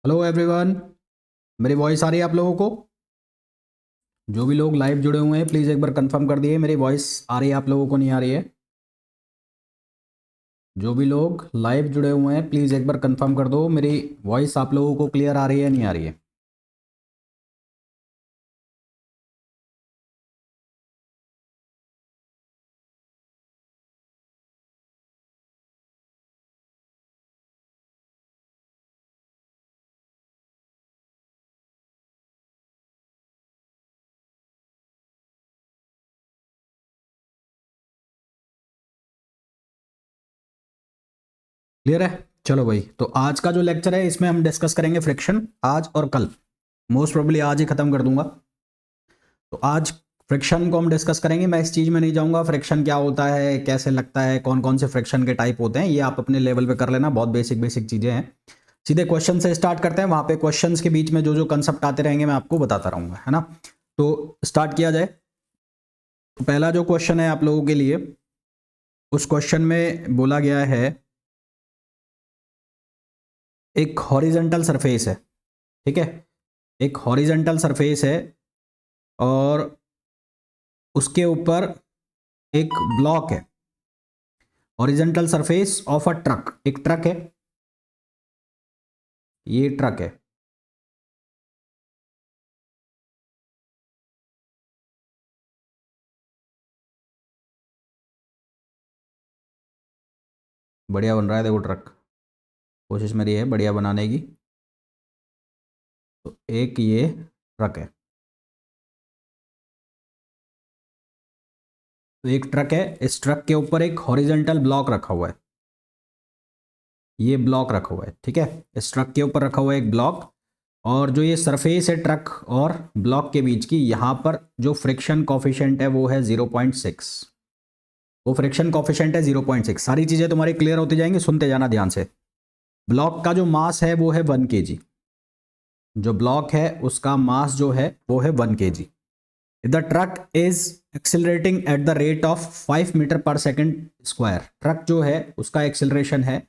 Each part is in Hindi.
Hello everyone. मेरी वॉइस आ रही है आप लोगों को? जो भी लोग लाइव जुड़े हुए हैं प्लीज़ एक बार कंफर्म कर दिए मेरी वॉइस आ रही है आप लोगों को, नहीं आ रही है? जो भी लोग लाइव जुड़े हुए हैं प्लीज़ एक बार कंफर्म कर दो मेरी वॉइस आप लोगों को क्लियर आ रही है नहीं आ रही है? क्लियर है? चलो भाई, तो आज का जो लेक्चर है इसमें हम डिस्कस करेंगे फ्रिक्शन, आज और कल। मोस्ट प्रोबेबली आज ही ख़त्म कर दूंगा। तो आज फ्रिक्शन को हम डिस्कस करेंगे। मैं इस चीज़ में नहीं जाऊंगा फ्रिक्शन क्या होता है, कैसे लगता है, कौन कौन से फ्रिक्शन के टाइप होते हैं, ये आप अपने लेवल पे कर लेना, बहुत बेसिक बेसिक चीज़ें हैं। सीधे क्वेश्चन से स्टार्ट करते हैं। वहां पे क्वेश्चंस के बीच में जो जो कंसेप्ट आते रहेंगे मैं आपको बताता रहूंगा, है ना? तो स्टार्ट किया जाए। तो पहला जो क्वेश्चन है आप लोगों के लिए, उस क्वेश्चन में बोला गया है एक हॉरिजेंटल सरफेस है, ठीक है? एक हॉरिजेंटल सरफेस है और उसके ऊपर एक ब्लॉक है। Horizontal surface of a truck, एक ट्रक है, ये ट्रक है। बढ़िया बन रहा है देखो ट्रक, कोशिश मेरी है बढ़िया बनाने की। तो एक ये ट्रक है, तो एक ट्रक है, इस ट्रक के ऊपर एक हॉरिजेंटल ब्लॉक रखा हुआ है, ये ब्लॉक रखा हुआ है, ठीक है? इस ट्रक के ऊपर रखा हुआ है एक ब्लॉक, और जो ये सरफेस है ट्रक और ब्लॉक के बीच की, यहां पर जो फ्रिक्शन कॉफिशिएंट है वो है 0.6। वो फ्रिक्शन कॉफिशिएंट है 0.6। सारी चीजें तुम्हारी क्लियर होती जाएंगी, सुनते जाना ध्यान से। ब्लॉक का जो मास है वो है 1 kg। जो ब्लॉक है उसका मास जो है वो है 1 kg। The truck is accelerating at the rate of 5 metre per second square. Truck जो है उसका एक्सिलरेशन है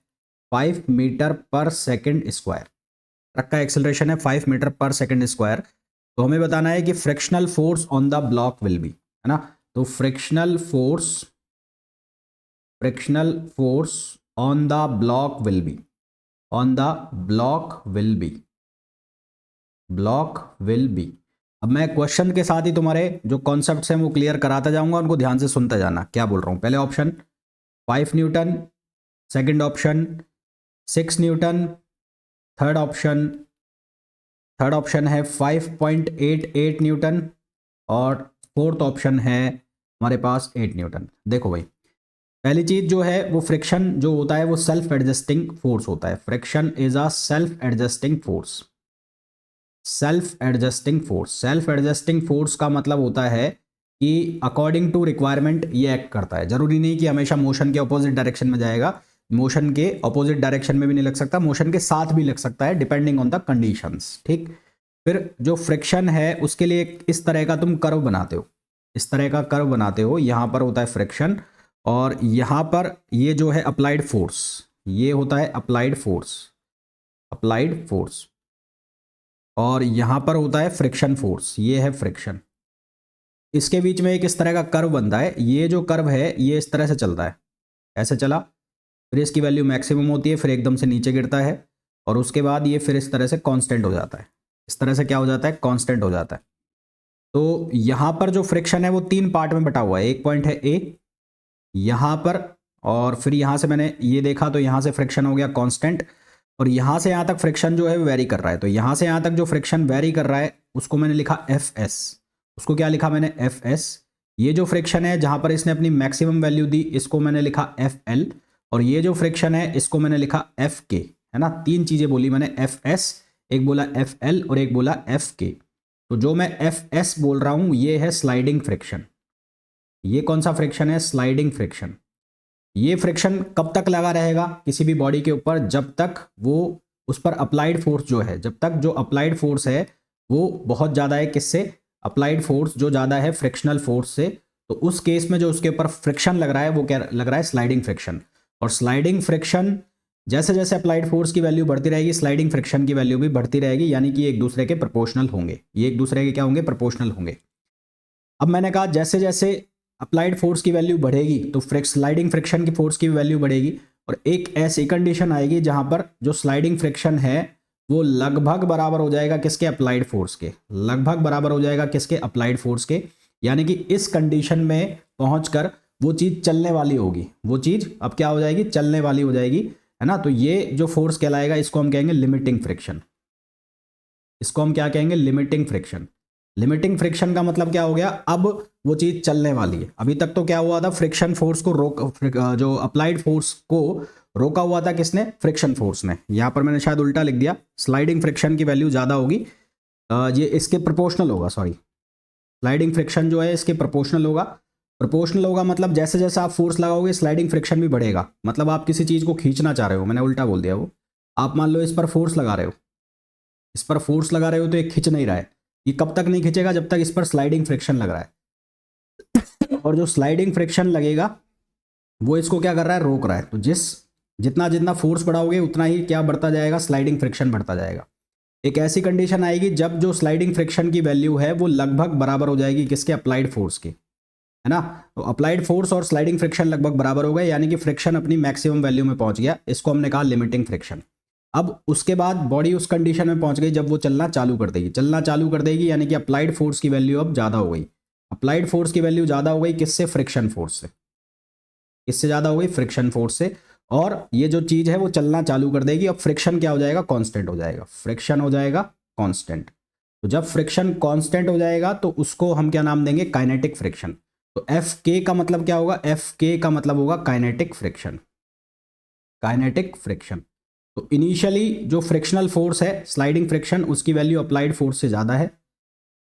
5 metre per second square. Truck का एक्सिलरेशन है 5 मीटर पर सेकेंड स्क्वायर। तो हमें बताना है कि frictional force on the block will be, है ना? तो frictional force on the block will be, on the block will be, block will be. अब मैं क्वेश्चन के साथ ही तुम्हारे जो कॉन्सेप्ट्स हैं वो क्लियर कराता जाऊंगा, उनको ध्यान से सुनते जाना क्या बोल रहा हूं। पहले option 5 Newton, second option 6 Newton, third option third option है 5.88 न्यूटन, और फोर्थ ऑप्शन है हमारे पास 8 न्यूटन। देखो भाई, पहली चीज जो है वो फ्रिक्शन जो होता है वो सेल्फ एडजस्टिंग फोर्स होता है। Friction is a self adjusting force. Self adjusting force का मतलब होता है कि अकॉर्डिंग टू रिक्वायरमेंट ये एक्ट करता है। जरूरी नहीं कि हमेशा मोशन के अपोजिट डायरेक्शन में जाएगा, मोशन के अपोजिट डायरेक्शन में भी नहीं लग सकता, मोशन के साथ भी लग सकता है, डिपेंडिंग ऑन द कंडीशंस, ठीक? फिर जो फ्रिक्शन है उसके लिए इस तरह का तुम कर्व बनाते हो, इस तरह का कर्व बनाते हो, यहां पर होता है फ्रिक्शन, और यहां पर ये जो है अप्लाइड फोर्स, ये होता है अप्लाइड फोर्स, अप्लाइड फोर्स, और यहां पर होता है फ्रिक्शन फोर्स, ये है फ्रिक्शन। इसके बीच में एक इस तरह का कर्व बनता है, ये जो कर्व है ये इस तरह से चलता है, ऐसे चला, फिर इसकी वैल्यू मैक्सिमम होती है, फिर एकदम से नीचे गिरता है, और उसके बाद ये फिर इस तरह से कांस्टेंट हो जाता है। इस तरह से क्या हो जाता है? कांस्टेंट हो जाता है। तो यहां पर जो फ्रिक्शन है वो 3 पार्ट में बटा हुआ है। एक पॉइंट है ए, यहां पर, और फिर यहां से मैंने ये देखा तो यहां से फ्रिक्शन हो गया कांस्टेंट, और यहां से यहां तक फ्रिक्शन जो है वेरी कर रहा है। तो यहां से यहां तक जो फ्रिक्शन वेरी कर रहा है उसको मैंने लिखा एफ एस। उसको क्या लिखा मैंने? F S. ये जो फ्रिक्शन है जहां पर इसने अपनी मैक्सिमम वैल्यू दी, इसको मैंने लिखा एफ एल, और ये जो फ्रिक्शन है इसको मैंने लिखा एफ के, है ना? 3 चीजें बोली मैंने, एफ एस, एक बोला एफ एल, और एक बोला एफ के। तो जो मैं एफ एस बोल रहा हूं ये है स्लाइडिंग फ्रिक्शन। ये कौन सा फ्रिक्शन है? Sliding friction. ये फ्रिक्शन कब तक लगा रहेगा किसी भी बॉडी के ऊपर? जब तक वो उस पर अप्लाइड फोर्स जो है, जब तक जो अप्लाइड फोर्स है वो बहुत ज़्यादा है। किससे? अप्लाइड फोर्स जो ज़्यादा है फ्रिक्शनल फोर्स से। तो उस केस में जो उसके ऊपर फ्रिक्शन लग रहा है वो क्या लग रहा है? Sliding friction. और स्लाइडिंग फ्रिक्शन जैसे जैसे अप्लाइड फोर्स की वैल्यू बढ़ती रहेगी स्लाइडिंग फ्रिक्शन की वैल्यू भी बढ़ती रहेगी, यानी कि एक दूसरे के प्रोपोर्शनल होंगे, ये एक दूसरे के क्या होंगे, प्रोपोर्शनल होंगे। अब मैंने कहा जैसे जैसे अप्लाइड फोर्स की वैल्यू बढ़ेगी तो स्लाइडिंग फ्रिक्शन की फोर्स की वैल्यू बढ़ेगी, और एक ऐसी कंडीशन आएगी जहां पर जो स्लाइडिंग फ्रिक्शन है वो लगभग बराबर हो जाएगा किसके, अप्लाइड फोर्स के, लगभग बराबर हो जाएगा किसके, अप्लाइड फोर्स के। यानी कि इस कंडीशन में पहुंचकर वो चीज चलने वाली होगी, वो चीज अब क्या हो जाएगी, चलने वाली हो जाएगी, है ना। तो ये जो फोर्स कहलाएगा इसको हम कहेंगे लिमिटिंग फ्रिक्शन, इसको हम क्या कहेंगे, लिमिटिंग फ्रिक्शन। लिमिटिंग फ्रिक्शन का मतलब क्या हो गया, अब वो चीज चलने वाली है। अभी तक तो क्या हुआ था, फ्रिक्शन फोर्स को जो अप्लाइड फोर्स को रोका हुआ था किसने, फ्रिक्शन फोर्स ने। यहां पर मैंने शायद उल्टा लिख दिया, स्लाइडिंग फ्रिक्शन की वैल्यू ज्यादा होगी, ये इसके प्रोपोर्शनल होगा, सॉरी, स्लाइडिंग फ्रिक्शन जो है इसके प्रोपोर्शनल होगा। प्रोपोर्शनल होगा मतलब जैसे जैसे आप फोर्स लगाओगे स्लाइडिंग फ्रिक्शन भी बढ़ेगा। मतलब आप किसी चीज को खींचना चाह रहे हो, मैंने उल्टा बोल दिया, वो आप मान लो इस पर फोर्स लगा रहे हो, इस पर फोर्स लगा रहे हो तो ये खींच नहीं रहा है, ये कब तक नहीं खींचेगा, जब तक इस पर स्लाइडिंग फ्रिक्शन लग रहा है। और जो स्लाइडिंग फ्रिक्शन लगेगा वो इसको क्या कर रहा है, रोक रहा है। तो जितना जितना फोर्स बढ़ाओगे उतना ही क्या बढ़ता जाएगा, स्लाइडिंग फ्रिक्शन बढ़ता जाएगा। एक ऐसी कंडीशन आएगी जब जो स्लाइडिंग फ्रिक्शन की वैल्यू है वो लगभग बराबर हो जाएगी किसके, अप्लाइड फोर्स के, है ना। तो अप्लाइड फोर्स और स्लाइडिंग फ्रिक्शन लगभग बराबर हो गए, यानी कि फ्रिक्शन अपनी मैक्सिमम वैल्यू में पहुंच गया, इसको हमने कहा लिमिटिंग फ्रिक्शन। अब उसके बाद बॉडी उस कंडीशन में पहुंच गई जब वो चलना चालू कर देगी, चलना चालू कर देगी, यानी कि अप्लाइड फोर्स की वैल्यू अब ज़्यादा हो गई। अप्लाइड फोर्स की वैल्यू ज़्यादा हो गई किससे, फ्रिक्शन फोर्स से, किससे ज़्यादा हो गई, फ्रिक्शन फोर्स से। और ये जो चीज़ है वो चलना चालू कर देगी। अब फ्रिक्शन क्या हो जाएगा, कांस्टेंट हो जाएगा, फ्रिक्शन हो जाएगा कांस्टेंट। तो जब फ्रिक्शन कांस्टेंट हो जाएगा तो उसको हम क्या नाम देंगे, काइनेटिक फ्रिक्शन। तो एफ के का मतलब क्या होगा, एफ के का मतलब होगा काइनेटिक फ्रिक्शन, काइनेटिक फ्रिक्शन। तो इनिशियली जो फ्रिक्शनल फोर्स है स्लाइडिंग फ्रिक्शन, उसकी वैल्यू अप्लाइड फोर्स से ज़्यादा है,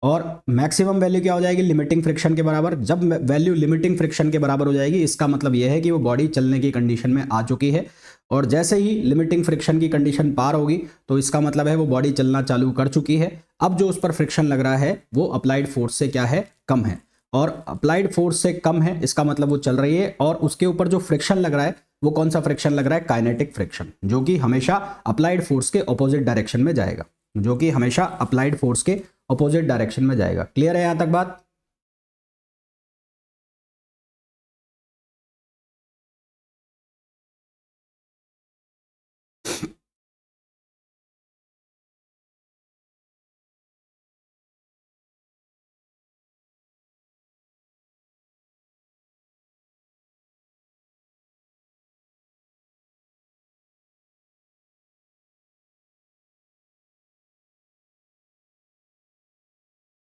और मैक्सिमम वैल्यू क्या हो जाएगी, लिमिटिंग फ्रिक्शन के बराबर। जब वैल्यू लिमिटिंग फ्रिक्शन के बराबर हो जाएगी इसका मतलब यह है कि वो बॉडी चलने की कंडीशन में आ चुकी है, और जैसे ही लिमिटिंग फ्रिक्शन की कंडीशन पार होगी तो इसका मतलब है वो बॉडी चलना चालू कर चुकी है। अब जो उस पर फ्रिक्शन लग रहा है वो अप्लाइड फोर्स से क्या है, कम है, और अप्लाइड फोर्स से कम है इसका मतलब वो चल रही है। और उसके ऊपर जो फ्रिक्शन लग रहा है वो कौन सा फ्रिक्शन लग रहा है, काइनेटिक फ्रिक्शन, जो कि हमेशा अप्लाइड फोर्स के ऑपोजिट डायरेक्शन में जाएगा, जो कि हमेशा अप्लाइड फोर्स के ऑपोजिट डायरेक्शन में जाएगा। क्लियर है यहां तक बात।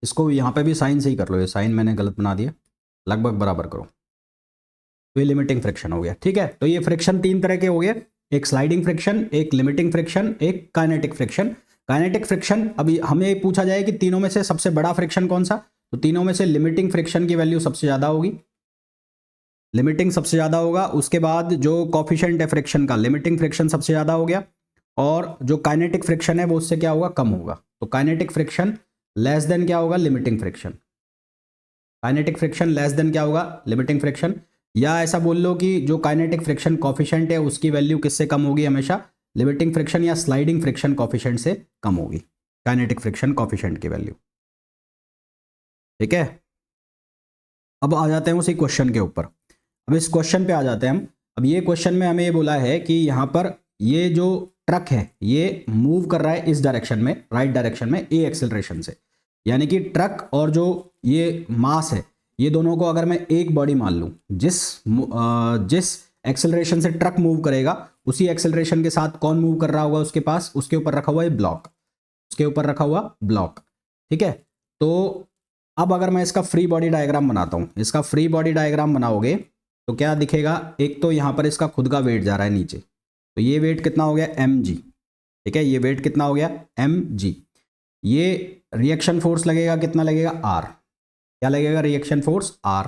इसको यहां पे भी साइन से ही कर लो, ये साइन मैंने गलत बना दिया, लगभग बराबर करो, तो ये लिमिटिंग फ्रिक्शन हो गया। ठीक है, तो ये फ्रिक्शन तीन तरह के हो गए, एक स्लाइडिंग फ्रिक्शन, एक लिमिटिंग फ्रिक्शन, एक काइनेटिक फ्रिक्शन। काइनेटिक फ्रिक्शन, अभी हमें पूछा जाए कि तीनों में से सबसे बड़ा फ्रिक्शन कौन सा, तो तीनों में से लिमिटिंग फ्रिक्शन की वैल्यू सबसे ज़्यादा होगी, लिमिटिंग सबसे ज़्यादा होगा। उसके बाद जो कॉफिशेंट है फ्रिक्शन का, लिमिटिंग फ्रिक्शन सबसे ज़्यादा हो गया, और जो काइनेटिक फ्रिक्शन है वो उससे क्या होगा, कम होगा। तो काइनेटिक फ्रिक्शन लेस देन क्या होगा, limiting friction, kinetic friction less than क्या होगा, लिमिटिंग फ्रिक्शन। या ऐसा बोल लो कि जो काइनेटिक फ्रिक्शन कॉफिशेंट है उसकी वैल्यू किससे कम होगी, हमेशा लिमिटिंग फ्रिक्शन या स्लाइडिंग फ्रिक्शन कॉफिशेंट से कम होगी, काइनेटिक फ्रिक्शन कॉफिशेंट की वैल्यू। ठीक है, अब आ जाते हैं उसी क्वेश्चन के ऊपर। अब इस क्वेश्चन पे आ जाते हैं हम। अब ये क्वेश्चन में हमें ये बोला है कि यहाँ पर ये जो ट्रक है ये मूव कर रहा है इस डायरेक्शन में, राइट डायरेक्शन में, ए एक्सेलरेशन से। यानी कि ट्रक और जो ये मास है ये दोनों को अगर मैं एक बॉडी मान लूँ, जिस एक्सेलरेशन से ट्रक मूव करेगा उसी एक्सेलरेशन के साथ कौन मूव कर रहा होगा उसके पास, उसके ऊपर रखा हुआ है ब्लॉक, उसके ऊपर रखा हुआ ब्लॉक। ठीक है, तो अब अगर मैं इसका फ्री बॉडी डायग्राम बनाता हूँ, इसका फ्री बॉडी डायग्राम बनाओगे तो क्या दिखेगा, एक तो यहाँ पर इसका खुद का वेट जा रहा है नीचे, तो ये वेट कितना हो गया, mg। ठीक है, ये वेट कितना हो गया, mg। ये रिएक्शन फोर्स लगेगा, कितना लगेगा, r। क्या लगेगा, रिएक्शन फोर्स r।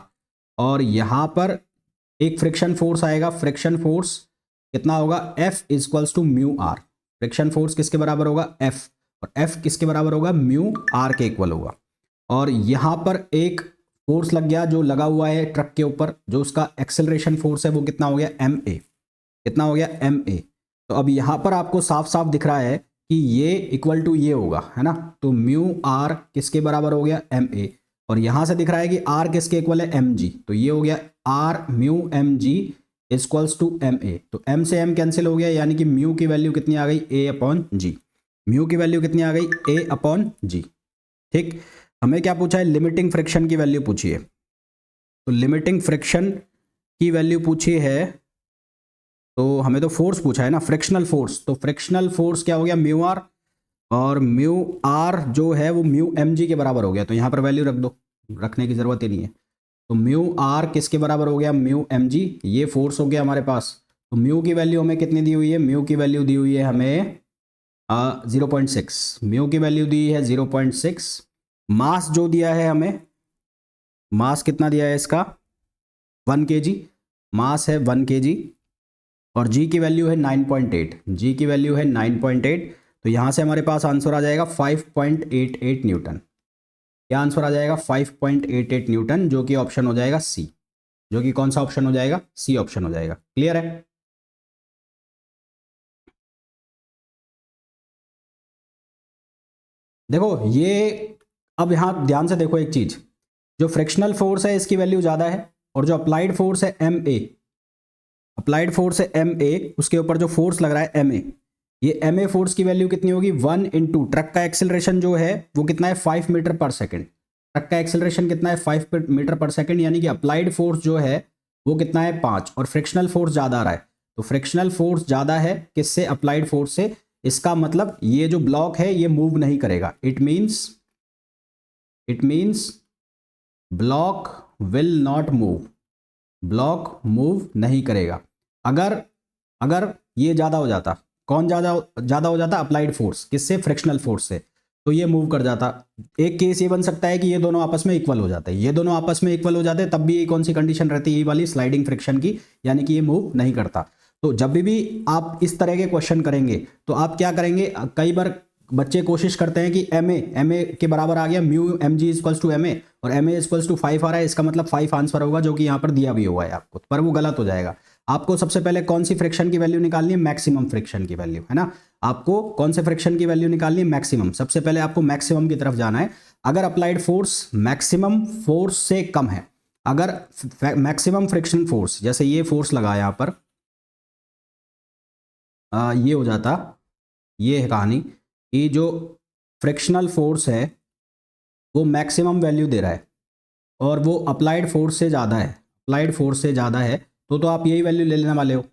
और यहाँ पर एक फ्रिक्शन फोर्स आएगा, फ्रिक्शन फोर्स कितना होगा, F equals to mu r। Friction force किसके बराबर होगा, F, और F किसके बराबर होगा, म्यू r के इक्वल होगा। और यहाँ पर एक फोर्स लग गया जो लगा हुआ है ट्रक के ऊपर, जो उसका एक्सेलरेशन फोर्स है वो कितना हो गया, ma। कितना हो गया, ma। तो अब यहाँ पर आपको साफ साफ दिख रहा है कि ये इक्वल टू ये होगा, है ना। तो म्यू आर किसके बराबर हो गया, एम ए, और यहाँ से दिख रहा है कि आर किसके इक्वल है, एम जी, तो ये हो गया R mu M G equals to M A. तो एम से एम कैंसिल हो गया, यानी कि म्यू की वैल्यू कितनी आ गई, ए अपॉन जी। म्यू की वैल्यू कितनी आ गई, ए अपॉन जी। ठीक, हमें क्या पूछा है, लिमिटिंग फ्रिक्शन की वैल्यू पूछी है। तो लिमिटिंग फ्रिक्शन की वैल्यू पूछी है, तो हमें तो फोर्स पूछा है ना, फ्रिक्शनल फोर्स। तो फ्रिक्शनल फोर्स क्या हो गया, म्यू आर, और म्यू आर जो है वो म्यू एम जी के बराबर हो गया। तो यहाँ पर वैल्यू रख दो, रखने की ज़रूरत ही नहीं है। तो म्यू आर किसके बराबर हो गया, म्यू एम जी, ये फोर्स हो गया हमारे पास। तो म्यू की वैल्यू हमें कितनी दी हुई है, म्यू की वैल्यू दी हुई है हमें 0.6, म्यू की वैल्यू दी है 0.6। मास जो दिया है हमें, मास कितना दिया है इसका, 1 kg, मास है 1 kg, और जी की वैल्यू है 9.8, जी की वैल्यू है 9.8। तो यहाँ से हमारे पास आंसर आ जाएगा 5.88 न्यूटन। क्या आंसर आ जाएगा, 5.88 न्यूटन, जो कि ऑप्शन हो जाएगा सी। जो कि कौन सा ऑप्शन हो जाएगा, सी ऑप्शन हो जाएगा। क्लियर है। देखो ये, अब यहाँ ध्यान से देखो एक चीज, जो फ्रिक्शनल फोर्स है इसकी वैल्यू ज्यादा है, और जो अप्लाइड फोर्स है एम ए, अप्लाइड फोर्स है एम ए, उसके ऊपर जो फोर्स लग रहा है एम ए, ये एम ए फोर्स की वैल्यू कितनी होगी, 1 इंटू ट्रक का एक्सेलरेशन जो है वो कितना है, 5 मीटर पर सेकेंड। ट्रक का एक्सेलरेशन कितना है, 5 मीटर पर सेकेंड, यानी कि अप्लाइड फोर्स जो है वो कितना है, 5, और फ्रिक्शनल फोर्स ज़्यादा आ रहा है। तो फ्रिक्शनल फोर्स ज़्यादा है किससे, अप्लाइड फोर्स से। इसका मतलब ये जो ब्लॉक है ये मूव नहीं करेगा। It means block will not move, block move नहीं करेगा। अगर अगर ये ज़्यादा हो जाता, कौन ज़्यादा हो जाता, अप्लाइड फोर्स, किससे, फ्रिक्शनल फोर्स से, तो ये मूव कर जाता। एक केस ये बन सकता है कि ये दोनों आपस में इक्वल हो जाते हैं, ये दोनों आपस में इक्वल हो जाते हैं, तब भी ये कौन सी कंडीशन रहती है, ये वाली स्लाइडिंग फ्रिक्शन की, यानी कि ये मूव नहीं करता। तो जब भी आप इस तरह के क्वेश्चन करेंगे तो आप क्या करेंगे, कई बार बच्चे कोशिश करते हैं कि एम ए के बराबर आ गया, mu M G equals to M A, और एम ए इक्वल्स टू 5 आ रहा है, इसका मतलब 5 आंसर होगा, जो कि यहाँ पर दिया भी हुआ है आपको, पर वो गलत हो जाएगा। आपको सबसे पहले कौन सी फ्रिक्शन की वैल्यू निकालनी है, मैक्सिमम फ्रिक्शन की वैल्यू, है ना। आपको कौन से फ्रिक्शन की वैल्यू निकालनी है, मैक्सिमम। सबसे पहले आपको मैक्सिमम की तरफ जाना है। अगर अप्लाइड फोर्स मैक्सिमम फोर्स से कम है, अगर मैक्सिमम फ्रिक्शन फोर्स, जैसे ये फोर्स लगा यहां पर, ये हो जाता, ये है कहानी कि जो फ्रिक्शनल फोर्स है वो मैक्सिमम वैल्यू दे रहा है, और वो अप्लाइड फोर्स से ज़्यादा है, अप्लाइड फोर्स से ज़्यादा है, तो आप यही वैल्यू ले लेने वाले हो।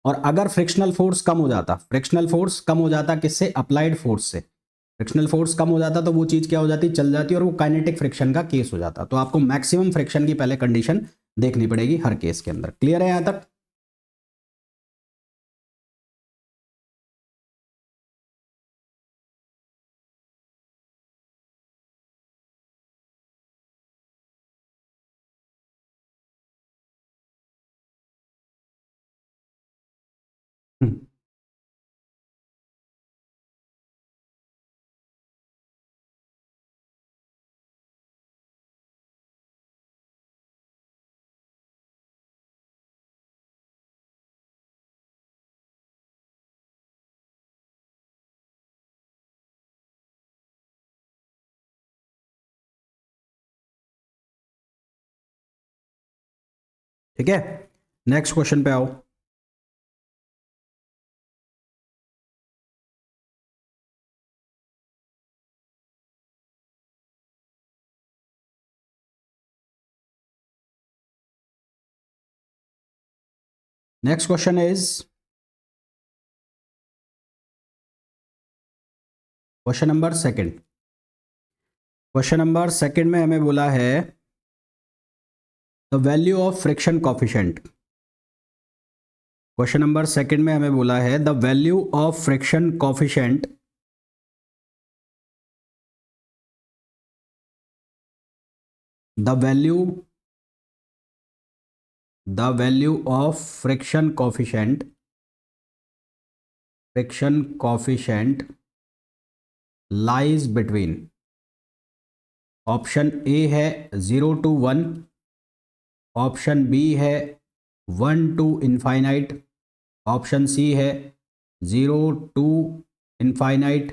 और अगर फ्रिक्शनल फोर्स कम हो जाता, फ्रिक्शनल फोर्स कम हो जाता किससे, अप्लाइड फोर्स से, फ्रिक्शनल फोर्स कम हो जाता, तो वो चीज़ क्या हो जाती, चल जाती, और वो काइनेटिक फ्रिक्शन का केस हो जाता। तो आपको मैक्सिमम फ्रिक्शन की पहले कंडीशन देखनी पड़ेगी हर केस के अंदर। क्लियर है यहां तक। ठीक है, नेक्स्ट क्वेश्चन पे आओ। Next question is question number second. Question number second में हमें बोला है the value of friction coefficient. Question number second में हमें बोला है the value of friction coefficient the value of friction coefficient lies between, option A है 0 to 1, ऑप्शन बी है 1 to इनफाइनाइट, ऑप्शन सी है 0 टू इनफाइनाइट,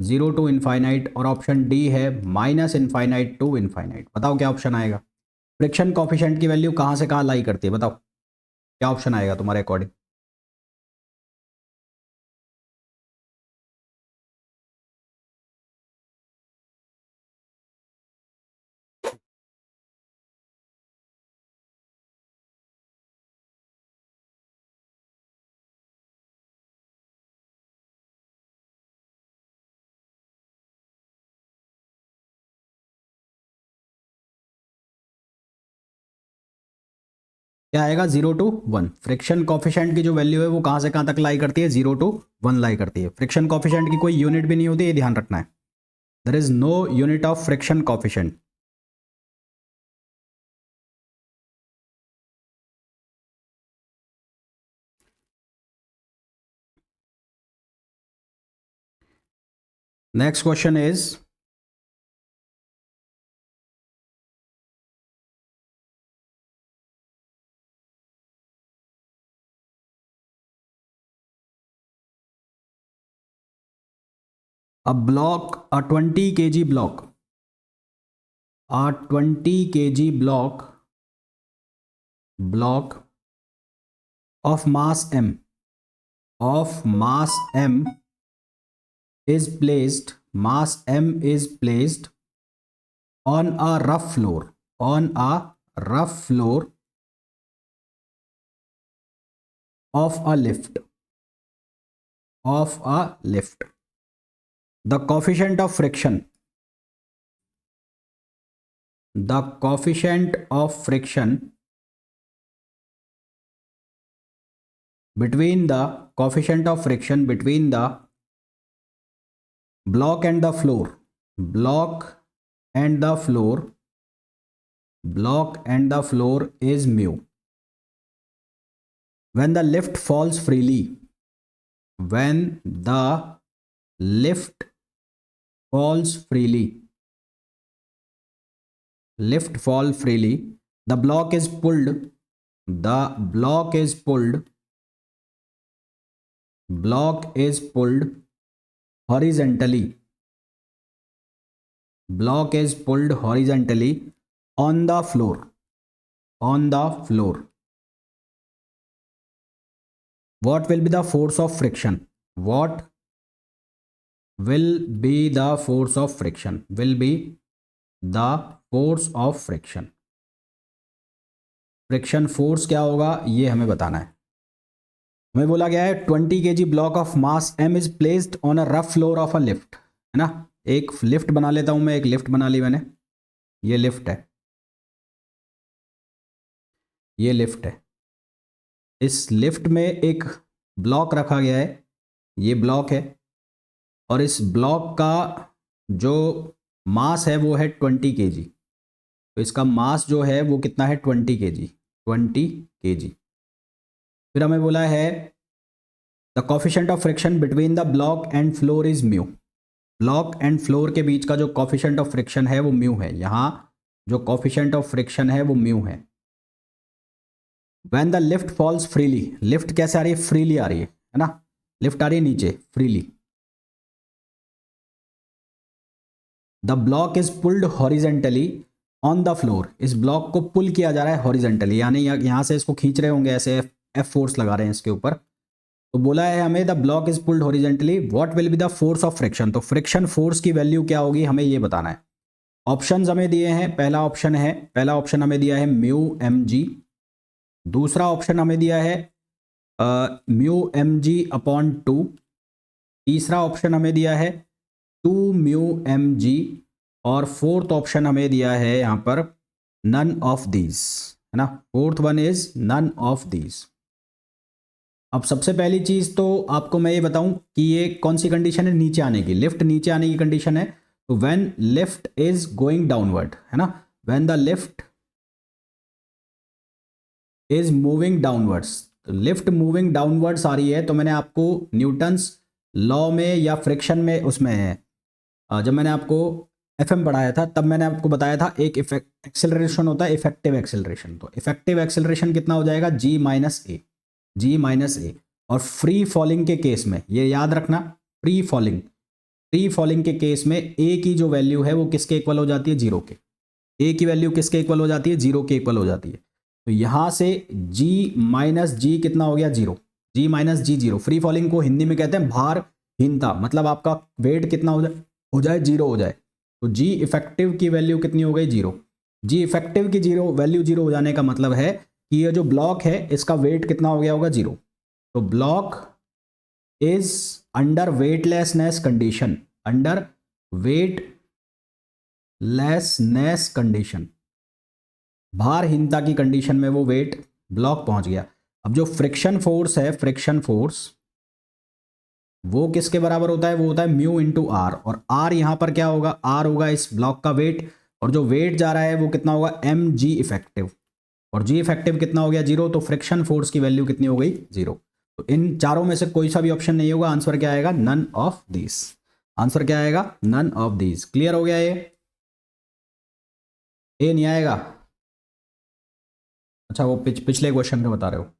0 टू इनफाइनाइट, और ऑप्शन डी है माइनस इनफाइनाइट टू इनफाइनाइट। बताओ क्या ऑप्शन आएगा? फ्रिक्शन कॉफिशेंट की वैल्यू कहाँ से कहाँ लाई करती है? बताओ क्या ऑप्शन आएगा तुम्हारे अकॉर्डिंग? क्या आएगा? 0 to 1। फ्रिक्शन कॉफिशेंट की जो वैल्यू है वो कहाँ से कहाँ तक लाई करती है? 0 to 1 लाई करती है। फ्रिक्शन कॉफिशेंट की कोई यूनिट भी नहीं होती, ये ध्यान रखना है। There is no unit of friction coefficient. Next question is, a 20 kg block, a 20 kg block of mass m, is placed, on a rough floor, of a lift, the coefficient of friction, between the block and the floor, is mu. When the lift falls freely, the block is pulled horizontally, on the floor. What will be the force of friction? Friction force क्या होगा ये हमें बताना है। हमें बोला गया है 20 kg block of mass m is placed on a rough floor of a lift, है ना। एक लिफ्ट बना लेता हूं मैं, एक लिफ्ट बना ली मैंने, ये लिफ्ट है, इस लिफ्ट में एक ब्लॉक रखा गया है, ये ब्लॉक है, और इस ब्लॉक का जो मास है वो है 20 kg। तो इसका मास जो है वो कितना है? 20 kg। फिर हमें बोला है the coefficient of friction between the block and floor is mu. Block and floor के बीच का जो कॉफिशेंट ऑफ फ्रिक्शन है वो म्यू है। यहां जो कॉफिशेंट ऑफ फ्रिक्शन है वो म्यू है। When the lift falls freely, lift कैसे आ रही है? फ्रीली आ रही है ना, लिफ्ट आ रही है नीचे freely. The block is pulled horizontally on the floor, इस ब्लॉक को पुल किया जा रहा है हॉरिजेंटली, यानी यहां से इसको खींच रहे होंगे ऐसे, एफ फोर्स लगा रहे हैं इसके ऊपर। तो बोला है हमें the block is pulled horizontally, what will be the force of friction. तो फ्रिक्शन फोर्स की वैल्यू क्या होगी हमें ये बताना है। ऑप्शंस हमें दिए हैं, पहला ऑप्शन हमें दिया है म्यू एम जी, दूसरा ऑप्शन हमें दिया है म्यू एम जी अपॉन 2, तीसरा ऑप्शन हमें दिया है 2 म्यू एम जी, और फोर्थ ऑप्शन हमें दिया है यहां पर नन ऑफ दीज, है ना। Fourth one is none of these. अब सबसे पहली चीज तो आपको मैं ये बताऊं कि ये कौन सी कंडीशन है? नीचे आने की, लिफ्ट नीचे आने की कंडीशन है। तो when lift is going downward, है ना, when the lift is moving downwards, lift moving downwards आ रही है। तो मैंने आपको न्यूटन्स लॉ में या फ्रिक्शन में, उसमें जब मैंने आपको एफएम पढ़ाया था तब मैंने आपको बताया था एक एक्सेलरेशन होता है इफेक्टिव एक्सेलरेशन। तो इफेक्टिव एक्सेलरेशन कितना हो जाएगा? जी माइनस ए। और फ्री फॉलिंग के केस में ये याद रखना, फ्री फॉलिंग के केस में ए की जो वैल्यू है वो किसके इक्वल हो जाती है, जीरो के। ए की वैल्यू किसके इक्वल हो जाती है, जीरो के इक्वल हो जाती है। तो यहां से जी माइनस जी कितना हो गया, जीरो। जी माइनस जी जीरो। फ्री फॉलिंग को हिंदी में कहते हैं भारहीनता, मतलब आपका वेट कितना हो जाए जीरो हो जाए। तो जी इफेक्टिव की वैल्यू कितनी हो गई, जीरो। जी इफेक्टिव की वैल्यू जीरो हो जाने का मतलब है कि ये जो ब्लॉक है इसका वेट कितना हो गया होगा, जीरो। तो block is under weightlessness condition, under weightlessness condition, भारहीनता की कंडीशन में वो वेट ब्लॉक पहुंच गया। अब जो फ्रिक्शन फोर्स है, फ्रिक्शन फोर्स वो किसके बराबर होता है, वो होता है म्यू इंटू आर। और आर यहां पर क्या होगा, आर होगा इस ब्लॉक का वेट, और जो वेट जा रहा है वो कितना होगा, एम जी इफेक्टिव। और जी इफेक्टिव कितना हो गया, जीरो। तो फ्रिक्शन फोर्स की वैल्यू कितनी हो गई, जीरो। तो इन चारों में से कोई सा भी ऑप्शन नहीं होगा, आंसर क्या आएगा, नन ऑफ दिस। आंसर क्या आएगा, नन ऑफ दिस। क्लियर हो गया ये, ए नहीं आएगा। अच्छा वो पिछले क्वेश्चन का बता रहे हो।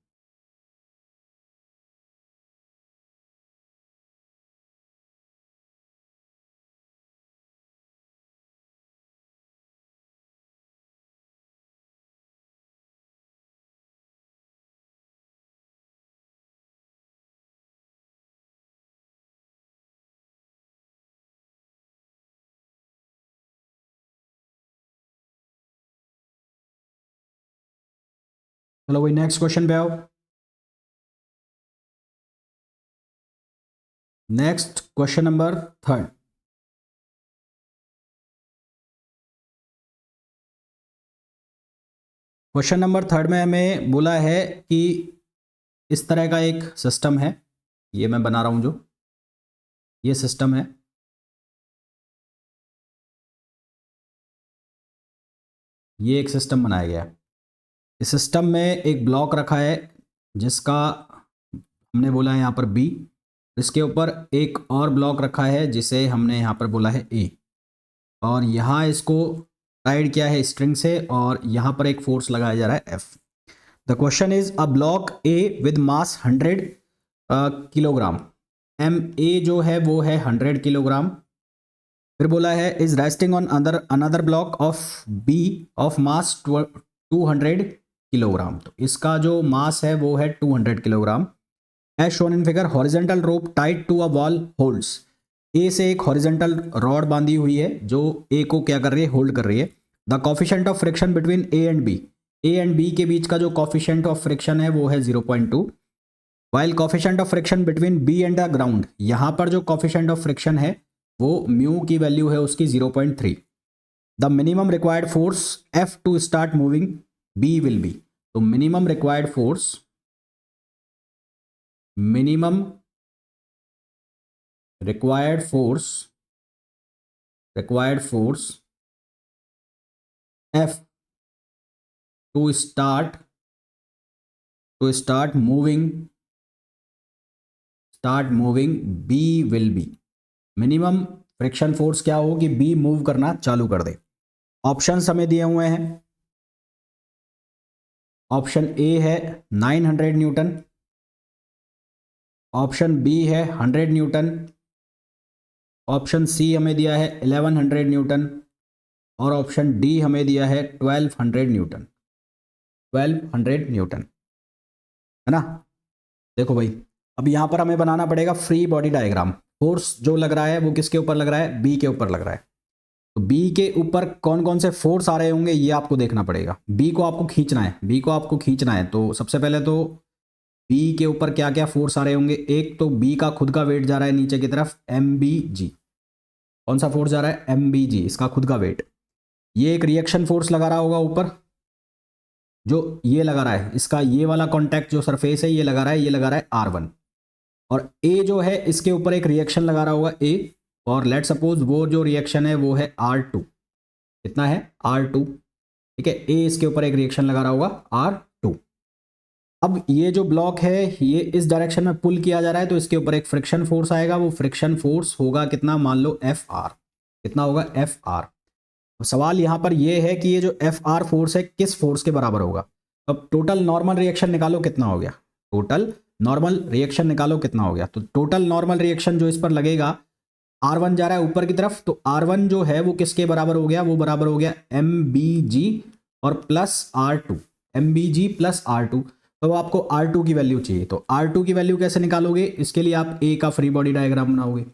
चलो वही नेक्स्ट क्वेश्चन पे आओ। Next question number third. Question number third में हमें बोला है कि इस तरह का एक सिस्टम है, ये मैं बना रहा हूं जो ये सिस्टम है, ये एक सिस्टम बनाया गया है। इस सिस्टम में एक ब्लॉक रखा है जिसका हमने बोला है यहाँ पर बी, इसके ऊपर एक और ब्लॉक रखा है जिसे हमने यहाँ पर बोला है ए, और यहाँ इसको टाइड किया है स्ट्रिंग से, और यहाँ पर एक फोर्स लगाया जा रहा है F. The question is a block A with mass 100 kilogram, M A जो है वो है 100 किलोग्राम। फिर बोला है is resting on another block of B of mass 200 kilogram. तो इसका जो मास है वो है 200 kilogram. As shown in figure horizontal rope tied to a wall holds, A से एक हॉरिजेंटल रॉड बांधी हुई है जो ए को क्या कर रही है, होल्ड कर रही है। The coefficient of friction between A and B, A and B के बीच का जो कॉफिशेंट ऑफ फ्रिक्शन है वो है 0.2। While coefficient of friction between B and the ground, यहां पर जो कॉफिशेंट ऑफ फ्रिक्शन है वो म्यू की वैल्यू है उसकी 0.3। The minimum required force F to start moving B will be, तो minimum required force required force F to start moving B will be, minimum friction force क्या हो कि B मूव करना चालू कर दे। ऑप्शंस हमें दिए हुए हैं, ऑप्शन ए है 900 न्यूटन, ऑप्शन बी है 100 न्यूटन, ऑप्शन सी हमें दिया है 1100 न्यूटन, और ऑप्शन डी हमें दिया है 1200 न्यूटन। 1200 न्यूटन है ना। देखो भाई अब यहां पर हमें बनाना पड़ेगा फ्री बॉडी डायग्राम। फोर्स जो लग रहा है वो किसके ऊपर लग रहा है, बी के ऊपर लग रहा है। तो बी के ऊपर कौन कौन से फोर्स आ रहे होंगे ये आपको देखना पड़ेगा। बी को आपको खींचना है, तो सबसे पहले तो बी के ऊपर क्या क्या फोर्स आ रहे होंगे। एक तो बी का खुद का वेट जा रहा है नीचे की तरफ, एम बी जी। कौन सा फोर्स जा रहा है, एम बी जी, इसका खुद का वेट। ये एक रिएक्शन फोर्स लगा रहा होगा ऊपर, जो ये लगा रहा है, इसका ये वाला कॉन्टैक्ट जो सरफेस है ये लगा रहा है R1। और ए जो है इसके ऊपर एक रिएक्शन लगा रहा होगा ए, और लेट सपोज वो जो रिएक्शन है वो है R2। कितना है, R2। ठीक है, ए इसके ऊपर एक रिएक्शन लगा रहा होगा R2। अब ये जो ब्लॉक है ये इस डायरेक्शन में पुल किया जा रहा है, तो इसके ऊपर एक फ्रिक्शन फोर्स आएगा। वो फ्रिक्शन फोर्स होगा कितना, मान लो FR। कितना होगा, FR। सवाल यहां पर यह है कि ये जो FR फोर्स है किस फोर्स के बराबर होगा। अब टोटल नॉर्मल रिएक्शन निकालो कितना हो गया, टोटल नॉर्मल रिएक्शन निकालो कितना हो गया। तो टोटल नॉर्मल रिएक्शन जो इस पर लगेगा, R1 जा रहा है ऊपर की तरफ, तो R1 जो है वो किसके बराबर हो गया, वो बराबर हो गया MBG और plus R2, MBG plus R2। तो आपको R2 की वैल्यू चाहिए, तो R2 की वैल्यू कैसे निकालोगे, इसके लिए आप A का फ्री बॉडी डायग्राम बनाओगे।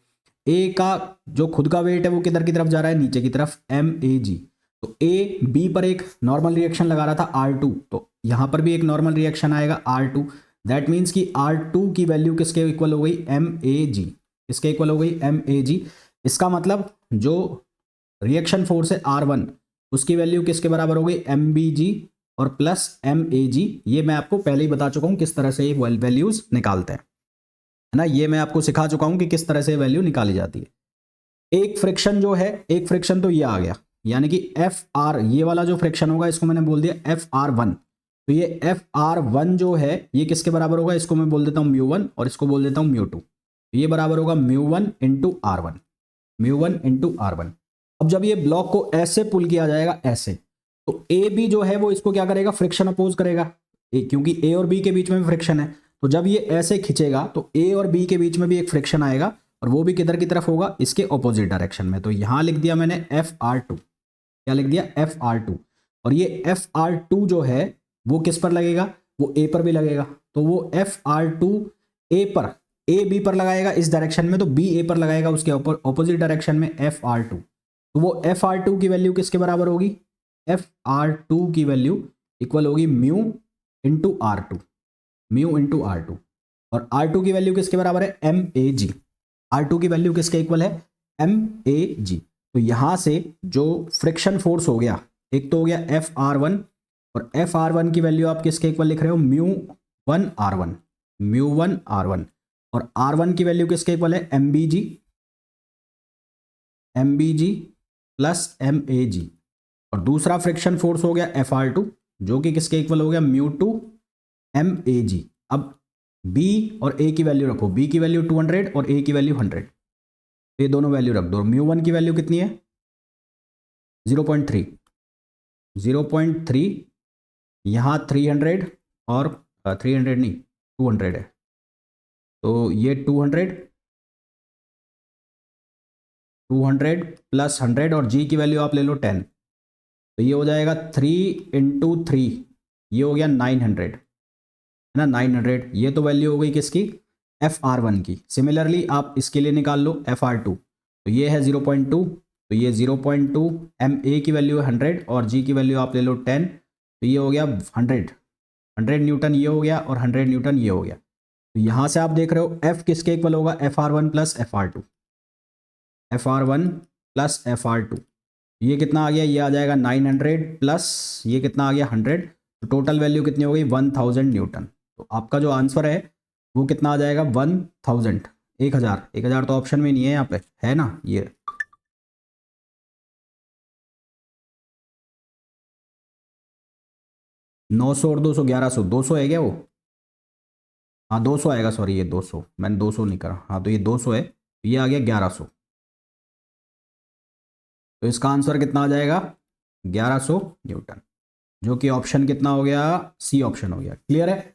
A का जो खुद का वेट है वो किधर की तरफ जा रहा है, नीचे की तरफ, MAG। तो A B पर एक नॉर्मल रिएक्शन लगा रहा था R2, तो यहां पर भी एक नॉर्मल रिएक्शन आएगा R2। दैट मीन्स कि R2 की वैल्यू किसके इक्वल हो गई, MAG। इसके इक्वल हो गई MAG। इसका मतलब जो रिएक्शन फोर्स है R1, उसकी वैल्यू किसके बराबर हो गई, MBG और प्लस MAG। ये मैं आपको पहले ही बता चुका हूं किस तरह से ये वैल्यूज निकालते हैं, है ना। ये मैं आपको सिखा चुका हूं कि किस तरह से वैल्यू निकाली जाती है। एक फ्रिक्शन जो है, एक फ्रिक्शन तो ये आ गया, यानी कि FR, ये वाला जो फ्रिक्शन होगा इसको मैंने बोल दिया FR1। तो ये FR1 जो है ये किसके बराबर होगा, इसको मैं बोल देता हूं μ1 और इसको बोल देता हूं μ2। ये बराबर होगा μ1 इंटू R1, μ1 इंटू R1। अब जब ये ब्लॉक को ऐसे पुल किया जाएगा ऐसे, तो ए बी जो है वो इसको क्या करेगा, फ्रिक्शन अपोज करेगा, क्योंकि ए और बी के बीच में भी फ्रिक्शन है। तो जब ये ऐसे खिंचेगा तो ए और बी के बीच में भी एक फ्रिक्शन आएगा, और वो भी किधर की तरफ होगा, इसके ऑपोजिट डायरेक्शन में। तो यहां लिख दिया मैंने FR2, क्या लिख दिया, FR2। और ये FR2 जो है वो किस पर लगेगा, वो ए पर भी लगेगा। तो वो FR2 ए पर, ए बी पर लगाएगा इस डायरेक्शन में, तो बी ए पर लगाएगा उसके ऑपोजिट डायरेक्शन में FR2। तो वो FR2 की वैल्यू किसके बराबर होगी, FR2 की वैल्यू इक्वल होगी mu into R2, mu into R2। और R2 की वैल्यू किसके बराबर है, MAG। R2 की वैल्यू किसके इक्वल है, MAG। तो यहां से जो फ्रिक्शन फोर्स हो गया, एक तो हो गया FR1, और FR1 की वैल्यू आप किसके इक्वल लिख रहे हो, μ1R1, μ1R1। और R1 की वैल्यू किसके इक्वल है, MBG, MBG प्लस MAG। और दूसरा फ्रिक्शन फोर्स हो गया FR2, जो कि किसके इक्वल हो गया, μ2 MAG। अब B और A की वैल्यू रखो, B की वैल्यू 200 और A की वैल्यू 100। ये दोनों वैल्यू रख दो। μ1 की वैल्यू कितनी है, 0.3, 0.3, यहाँ 300 और 300 नहीं 200 है, तो ये 200, 200 प्लस 100, और G की वैल्यू आप ले लो 10। तो ये हो जाएगा 3 इंटू 3, ये हो गया 900, है ना, 900। ये तो वैल्यू हो गई किसकी, FR1 की। सिमिलरली आप इसके लिए निकाल लो FR2, तो ये है 0.2, तो ये 0.2, MA की वैल्यू है 100 और G की वैल्यू आप ले लो 10, तो ये हो गया 100 न्यूटन ये हो गया, और 100 न्यूटन ये हो गया। तो यहाँ से आप देख रहे हो F किसके इक्वल होगा, FR1 plus FR2, FR1 plus FR2। ये कितना आ गया, ये आ जाएगा 900 प्लस ये कितना आ गया 100, तो टोटल वैल्यू कितनी हो गई 1000 न्यूटन। तो आपका जो आंसर है वो कितना आ जाएगा 1000, 1000, 1000 तो ऑप्शन में नहीं है, यहाँ पे है ना, ये 900 और 200 1100, 200 है क्या वो, हाँ 200 आएगा, सॉरी ये 200, मैंने 200 नहीं करा, हाँ तो ये 200 है, ये आ गया 1100। तो इसका आंसर कितना आ जाएगा 1100 न्यूटन, जो कि ऑप्शन कितना हो गया, सी ऑप्शन हो गया। क्लियर है।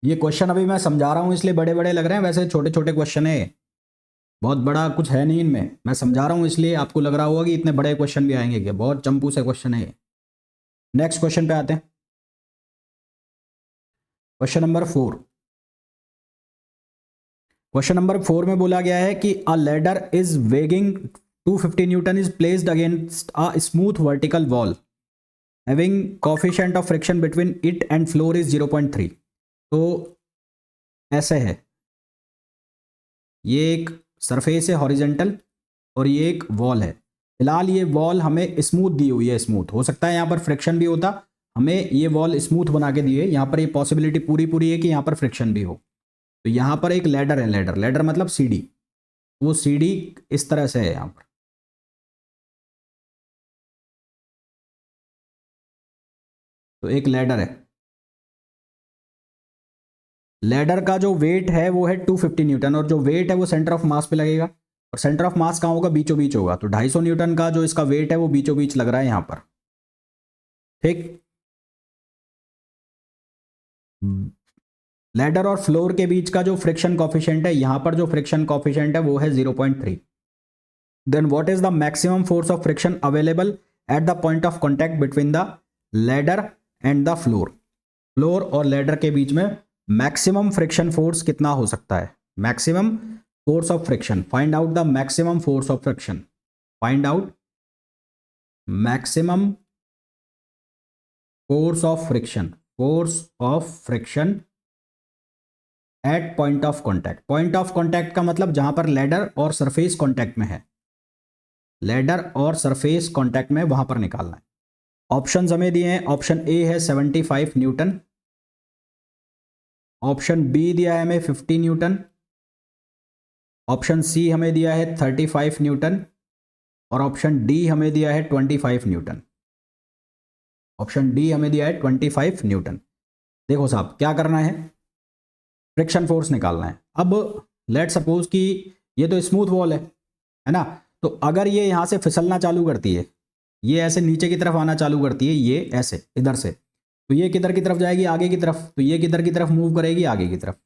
ये क्वेश्चन अभी मैं समझा रहा हूं इसलिए बड़े बड़े लग रहे हैं, वैसे छोटे छोटे क्वेश्चन है, बहुत बड़ा कुछ है नहीं इनमें, मैं समझा रहा हूं इसलिए आपको लग रहा होगा कि इतने बड़े क्वेश्चन भी आएंगे क्या, बहुत चंपू से क्वेश्चन है। नेक्स्ट क्वेश्चन पे आते हैं, क्वेश्चन नंबर 4। क्वेश्चन नंबर 4 में बोला गया है कि अ ladder is weighing 250 Newton is placed against a smooth vertical wall having coefficient of friction between it and floor is 0.3। तो ऐसे है, ये एक सरफेस है हॉरिजेंटल, और ये एक वॉल है। फिलहाल ये वॉल हमें स्मूथ दी हुई है, स्मूथ हो सकता है यहाँ पर फ्रिक्शन भी होता, हमें ये वॉल स्मूथ बना के दिए, यहाँ पर ये पॉसिबिलिटी पूरी पूरी है कि यहाँ पर फ्रिक्शन भी हो। तो यहाँ पर एक लैडर है, लैडर लैडर मतलब सीढ़ी, वो सीढ़ी इस तरह से है यहाँ पर। तो एक लैडर है, लैडर का जो वेट है वो है 250 न्यूटन, और जो वेट है वो सेंटर ऑफ मास पे लगेगा, और सेंटर ऑफ मास कहाँ होगा, बीचों बीच होगा। तो 250 न्यूटन का जो इसका वेट है वो बीचों बीच लग रहा है यहाँ पर। ठीक, लैडर और फ्लोर के बीच का जो फ्रिक्शन कॉफिशिएंट है, यहां पर जो फ्रिक्शन कॉफिशिएंट है वो है 0.3। Then what is the maximum force of friction available at the point of contact between the ladder and the floor. Floor और लैडर के बीच में मैक्सिमम फ्रिक्शन फोर्स कितना हो सकता है, maximum force of friction. Find out the maximum force of friction, find out maximum force of friction, force of friction at point of contact. Point of contact का मतलब जहां पर लैडर और सरफेस कॉन्टैक्ट में है, लैडर और सरफेस कॉन्टैक्ट में, वहां पर निकालना है। ऑप्शंस हमें दिए हैं, ऑप्शन ए है 75 न्यूटन, ऑप्शन बी दिया है हमें 50 न्यूटन, ऑप्शन सी हमें दिया है 35 न्यूटन, और ऑप्शन डी हमें दिया है 25 न्यूटन। ऑप्शन डी हमें दिया है 25 न्यूटन। देखो साहब क्या करना है, फ्रिक्शन फोर्स निकालना है। अब लेट सपोज कि ये तो स्मूथ वॉल है ना, तो अगर ये यहां से फिसलना चालू करती है, ये ऐसे नीचे की तरफ आना चालू करती है, ये ऐसे इधर से, तो ये किधर की तरफ जाएगी, आगे की तरफ। तो ये किधर की तरफ मूव करेगी, आगे की तरफ,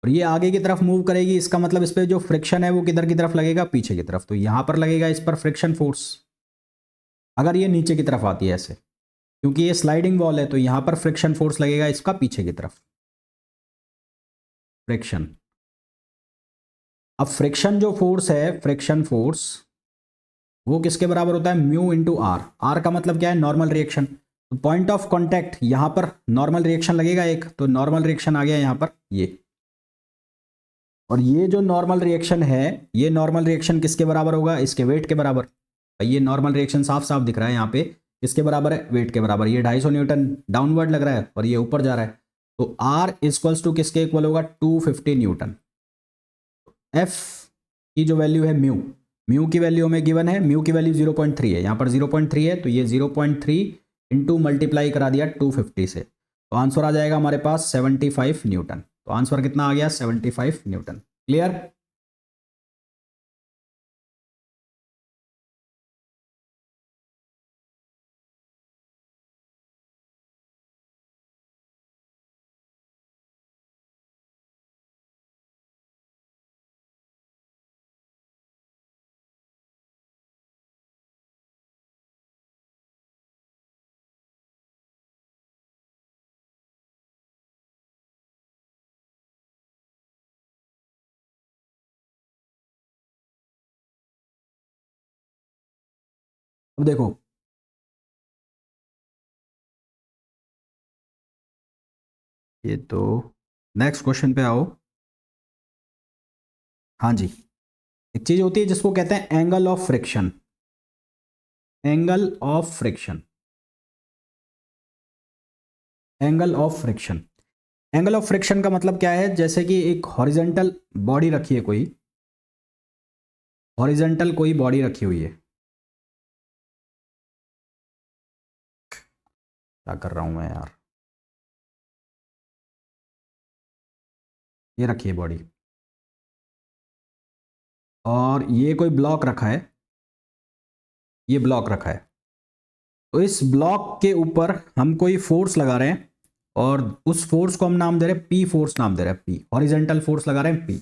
और ये आगे की तरफ मूव करेगी। इसका मतलब इस पर जो फ्रिक्शन है वो किधर की तरफ लगेगा, पीछे की तरफ। तो यहां पर लगेगा इस पर फ्रिक्शन फोर्स। अगर ये नीचे की तरफ आती है ऐसे, क्योंकि ये स्लाइडिंग वॉल है, तो यहां पर फ्रिक्शन फोर्स लगेगा इसका पीछे की तरफ, फ्रिक्शन। अब फ्रिक्शन जो फोर्स है, फ्रिक्शन फोर्स, वो किसके बराबर होता है, म्यू इंटू आर। आर का मतलब क्या है, नॉर्मल रिएक्शन। तो पॉइंट ऑफ कॉन्टैक्ट यहां पर नॉर्मल रिएक्शन लगेगा एक, तो नॉर्मल रिएक्शन आ गया यहां पर ये, और ये जो नॉर्मल रिएक्शन है, ये नॉर्मल रिएक्शन किसके बराबर होगा, इसके वेट के बराबर। ये नॉर्मल रिएक्शन साफ साफ दिख रहा है यहाँ पे, किसके बराबर है, वेट के बराबर। ये 250 न्यूटन डाउनवर्ड लग रहा है और ये ऊपर जा रहा है, तो आर इक्वल्स टू किसके इक्वल होगा, 250 न्यूटन। एफ की जो वैल्यू है म्यू, म्यू की वैल्यू हमें गिवन है, म्यू की वैल्यू 0.3 है, यहाँ पर 0.3 है, तो ये 0.3 इंटू मल्टीप्लाई करा दिया 250 से, तो आंसर आ जाएगा हमारे पास 75 न्यूटन। तो आंसर कितना आ गया, 75 न्यूटन। क्लियर। अब देखो, ये तो नेक्स्ट क्वेश्चन पे आओ। हाँ जी, एक चीज होती है जिसको कहते हैं angle of friction, angle of friction, angle of friction. Angle of friction का मतलब क्या है, जैसे कि एक हॉरिजेंटल बॉडी रखी है, कोई हॉरिजेंटल कोई बॉडी रखी हुई है, क्या कर रहा हूं मैं यार, ये रखी है बॉडी, और ये कोई ब्लॉक रखा है, ये ब्लॉक रखा है। तो इस ब्लॉक के ऊपर हम कोई फोर्स लगा रहे हैं, और उस फोर्स को हम नाम दे रहे हैं पी फोर्स, नाम दे रहे हैं पी, हॉरिजेंटल फोर्स लगा रहे हैं पी।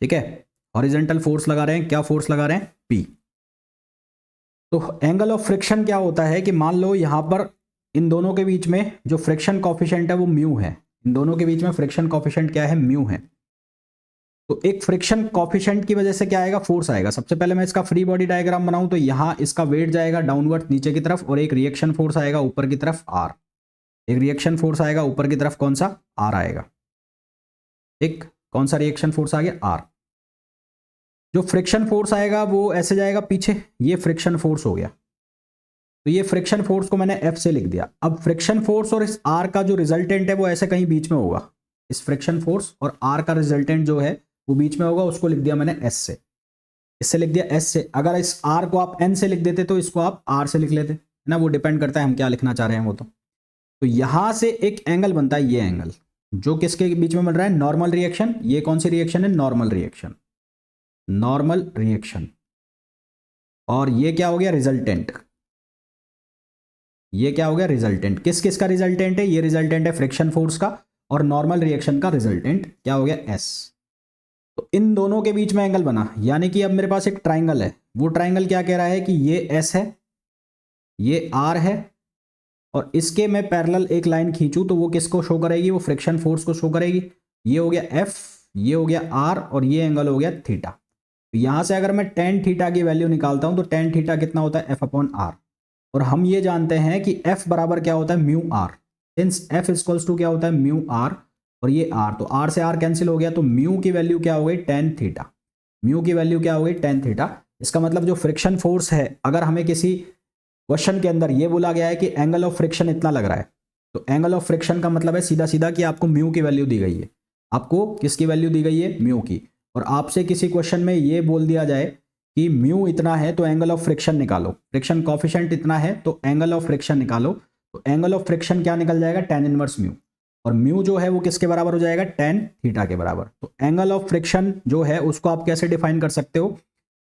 ठीक है, हॉरिजेंटल फोर्स लगा रहे हैं, क्या फोर्स लगा रहे हैं, पी। तो एंगल ऑफ फ्रिक्शन क्या होता है कि मान लो यहां पर इन दोनों के बीच में जो फ्रिक्शन कॉफिशिएंट है वो म्यू है, इन दोनों के बीच में फ्रिक्शन कॉफिशिएंट क्या है, म्यू है। तो एक फ्रिक्शन कॉफिशिएंट की वजह से क्या आएगा, फोर्स आएगा। सबसे पहले मैं इसका फ्री बॉडी डायग्राम बनाऊं, तो यहां इसका वेट जाएगा डाउनवर्ड नीचे की तरफ, और एक रिएक्शन फोर्स आएगा ऊपर की तरफ आर, एक रिएक्शन फोर्स आएगा ऊपर की तरफ, कौन सा, आर आएगा। एक कौन सा रिएक्शन फोर्स आ गया, आर। जो फ्रिक्शन फोर्स आएगा वो ऐसे जाएगा पीछे, ये फ्रिक्शन फोर्स हो गया, तो ये फ्रिक्शन फोर्स को मैंने F से लिख दिया। अब फ्रिक्शन फोर्स और इस R का जो रिजल्टेंट है वो ऐसे कहीं बीच में होगा, इस फ्रिक्शन फोर्स और R का रिजल्टेंट जो है वो बीच में होगा, उसको लिख दिया मैंने S से, इससे लिख दिया S से। अगर इस R को आप N से लिख देते तो इसको आप R से लिख लेते, है ना, वो डिपेंड करता है हम क्या लिखना चाह रहे हैं वो। तो यहां से एक एंगल बनता है, ये एंगल जो किसके बीच में बन रहा है, नॉर्मल रिएक्शन। ये कौन सी रिएक्शन है, नॉर्मल रिएक्शन, नॉर्मल रिएक्शन। और ये क्या हो गया, रिजल्टेंट। ये क्या हो गया, रिजल्टेंट। किस किस का रिजल्टेंट है, ये रिजल्टेंट है फ्रिक्शन फोर्स का, और नॉर्मल रिएक्शन का रिजल्टेंट क्या हो गया, एस। तो इन दोनों के बीच में एंगल बना, यानी कि अब मेरे पास एक ट्राइंगल है। वो ट्राइंगल क्या कह रहा है कि ये एस है, ये आर है, और इसके मैं पैरेलल एक लाइन खींचूं तो वो किसको शो करेगी, वो फ्रिक्शन फोर्स को शो करेगी। ये हो गया एफ, ये हो गया आर, और ये एंगल हो गया थीटा। तो यहां से अगर मैं टेन थीटा की वैल्यू निकालता हूं तो टेन थीटा कितना होता है, एफ अपॉन आर। और हम ये जानते हैं कि एफ बराबर क्या होता है, mu R. Since F equals to क्या होता है, म्यू आर, और ये आर, तो आर से आर कैंसिल हो गया, तो म्यू की वैल्यू क्या हो गई, टेन थीटा। म्यू की वैल्यू क्या हो गई, टेन थीटा। इसका मतलब जो फ्रिक्शन फोर्स है, अगर हमें किसी क्वेश्चन के अंदर ये बोला गया है कि एंगल ऑफ फ्रिक्शन इतना लग रहा है, तो एंगल ऑफ फ्रिक्शन का मतलब है सीधा सीधा कि आपको म्यू की वैल्यू दी गई है। आपको किसकी वैल्यू दी गई है, म्यू की। और आपसे किसी क्वेश्चन में ये बोल दिया जाए कि म्यू इतना है तो एंगल ऑफ फ्रिक्शन निकालो, फ्रिक्शन कॉफिशिएंट इतना है तो एंगल ऑफ फ्रिक्शन निकालो, तो एंगल ऑफ फ्रिक्शन क्या निकल जाएगा, टेन इनवर्स म्यू। और म्यू जो है वो किसके बराबर हो जाएगा, टेन थीटा के बराबर। तो एंगल ऑफ फ्रिक्शन जो है उसको आप कैसे डिफाइन कर सकते हो,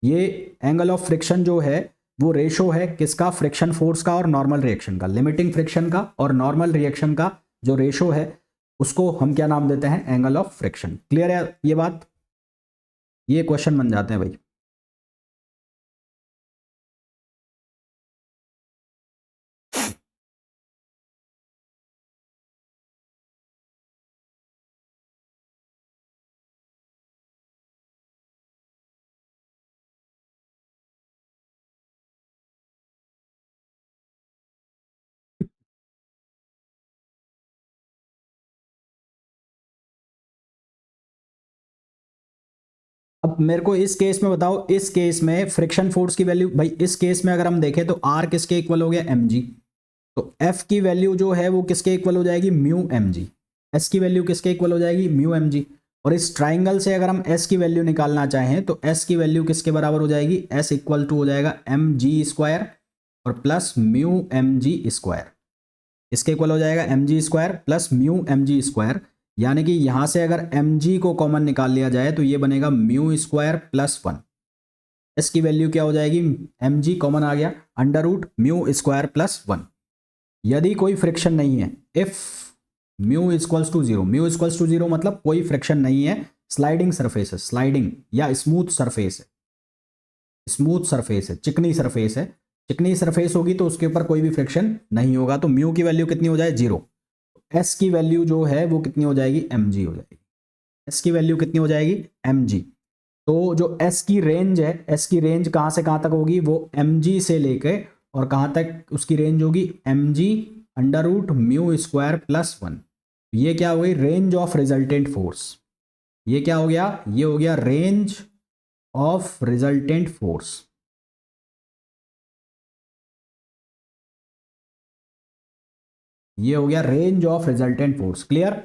ये एंगल ऑफ फ्रिक्शन जो है वो रेशो है किसका, फ्रिक्शन फोर्स का और नॉर्मल रिएक्शन का। लिमिटिंग फ्रिक्शन का और नॉर्मल रिएक्शन का जो रेशो है उसको हम क्या नाम देते हैं, एंगल ऑफ फ्रिक्शन। क्लियर है ये बात, ये क्वेश्चन बन जाते हैं भाई। अब मेरे को इस केस में बताओ, इस केस में फ्रिक्शन फोर्स की वैल्यू, भाई इस केस में अगर हम देखें तो आर किसके इक्वल हो गया, एम जी। तो एफ की वैल्यू जो है वो किसके इक्वल हो जाएगी, म्यू एम जी। एस की वैल्यू किसके इक्वल हो जाएगी, म्यू एम जी। और इस ट्राइंगल से अगर हम एस की वैल्यू निकालना चाहें तो एस की वैल्यू किसके बराबर हो जाएगी, एस इक्वल टू हो जाएगा एम जी स्क्वायर और plus mu M G square. इसके इक्वल हो जाएगा M G square plus mu M G square. यानी कि यहां से अगर एम जी को कॉमन निकाल लिया जाए तो ये बनेगा mu square plus one. S की वैल्यू क्या हो जाएगी, एम जी कॉमन आ गया, under root mu square plus one. यदि कोई फ्रिक्शन नहीं है, if mu equals to zero, mu equals to zero मतलब कोई फ्रिक्शन नहीं है, स्लाइडिंग सरफेस है, स्लाइडिंग या स्मूथ सरफेस है, स्मूथ सरफेस है, चिकनी सरफेस है। चिकनी सरफेस होगी तो उसके ऊपर कोई भी फ्रिक्शन नहीं होगा, तो म्यू की वैल्यू कितनी हो जाए, जीरो। एस की वैल्यू जो है वो कितनी हो जाएगी, एम जी हो जाएगी। एस की वैल्यू कितनी हो जाएगी, एम जी। तो जो एस की रेंज है, एस की रेंज कहां से कहां तक होगी, वो एम जी से लेके और कहां तक उसकी रेंज होगी, M G under root mu square plus one. ये क्या हो गई, रेंज ऑफ रिजल्टेंट फोर्स। ये क्या हो गया, ये हो गया रेंज ऑफ रिजल्टेंट फोर्स। ये हो गया range of resultant force. Clear.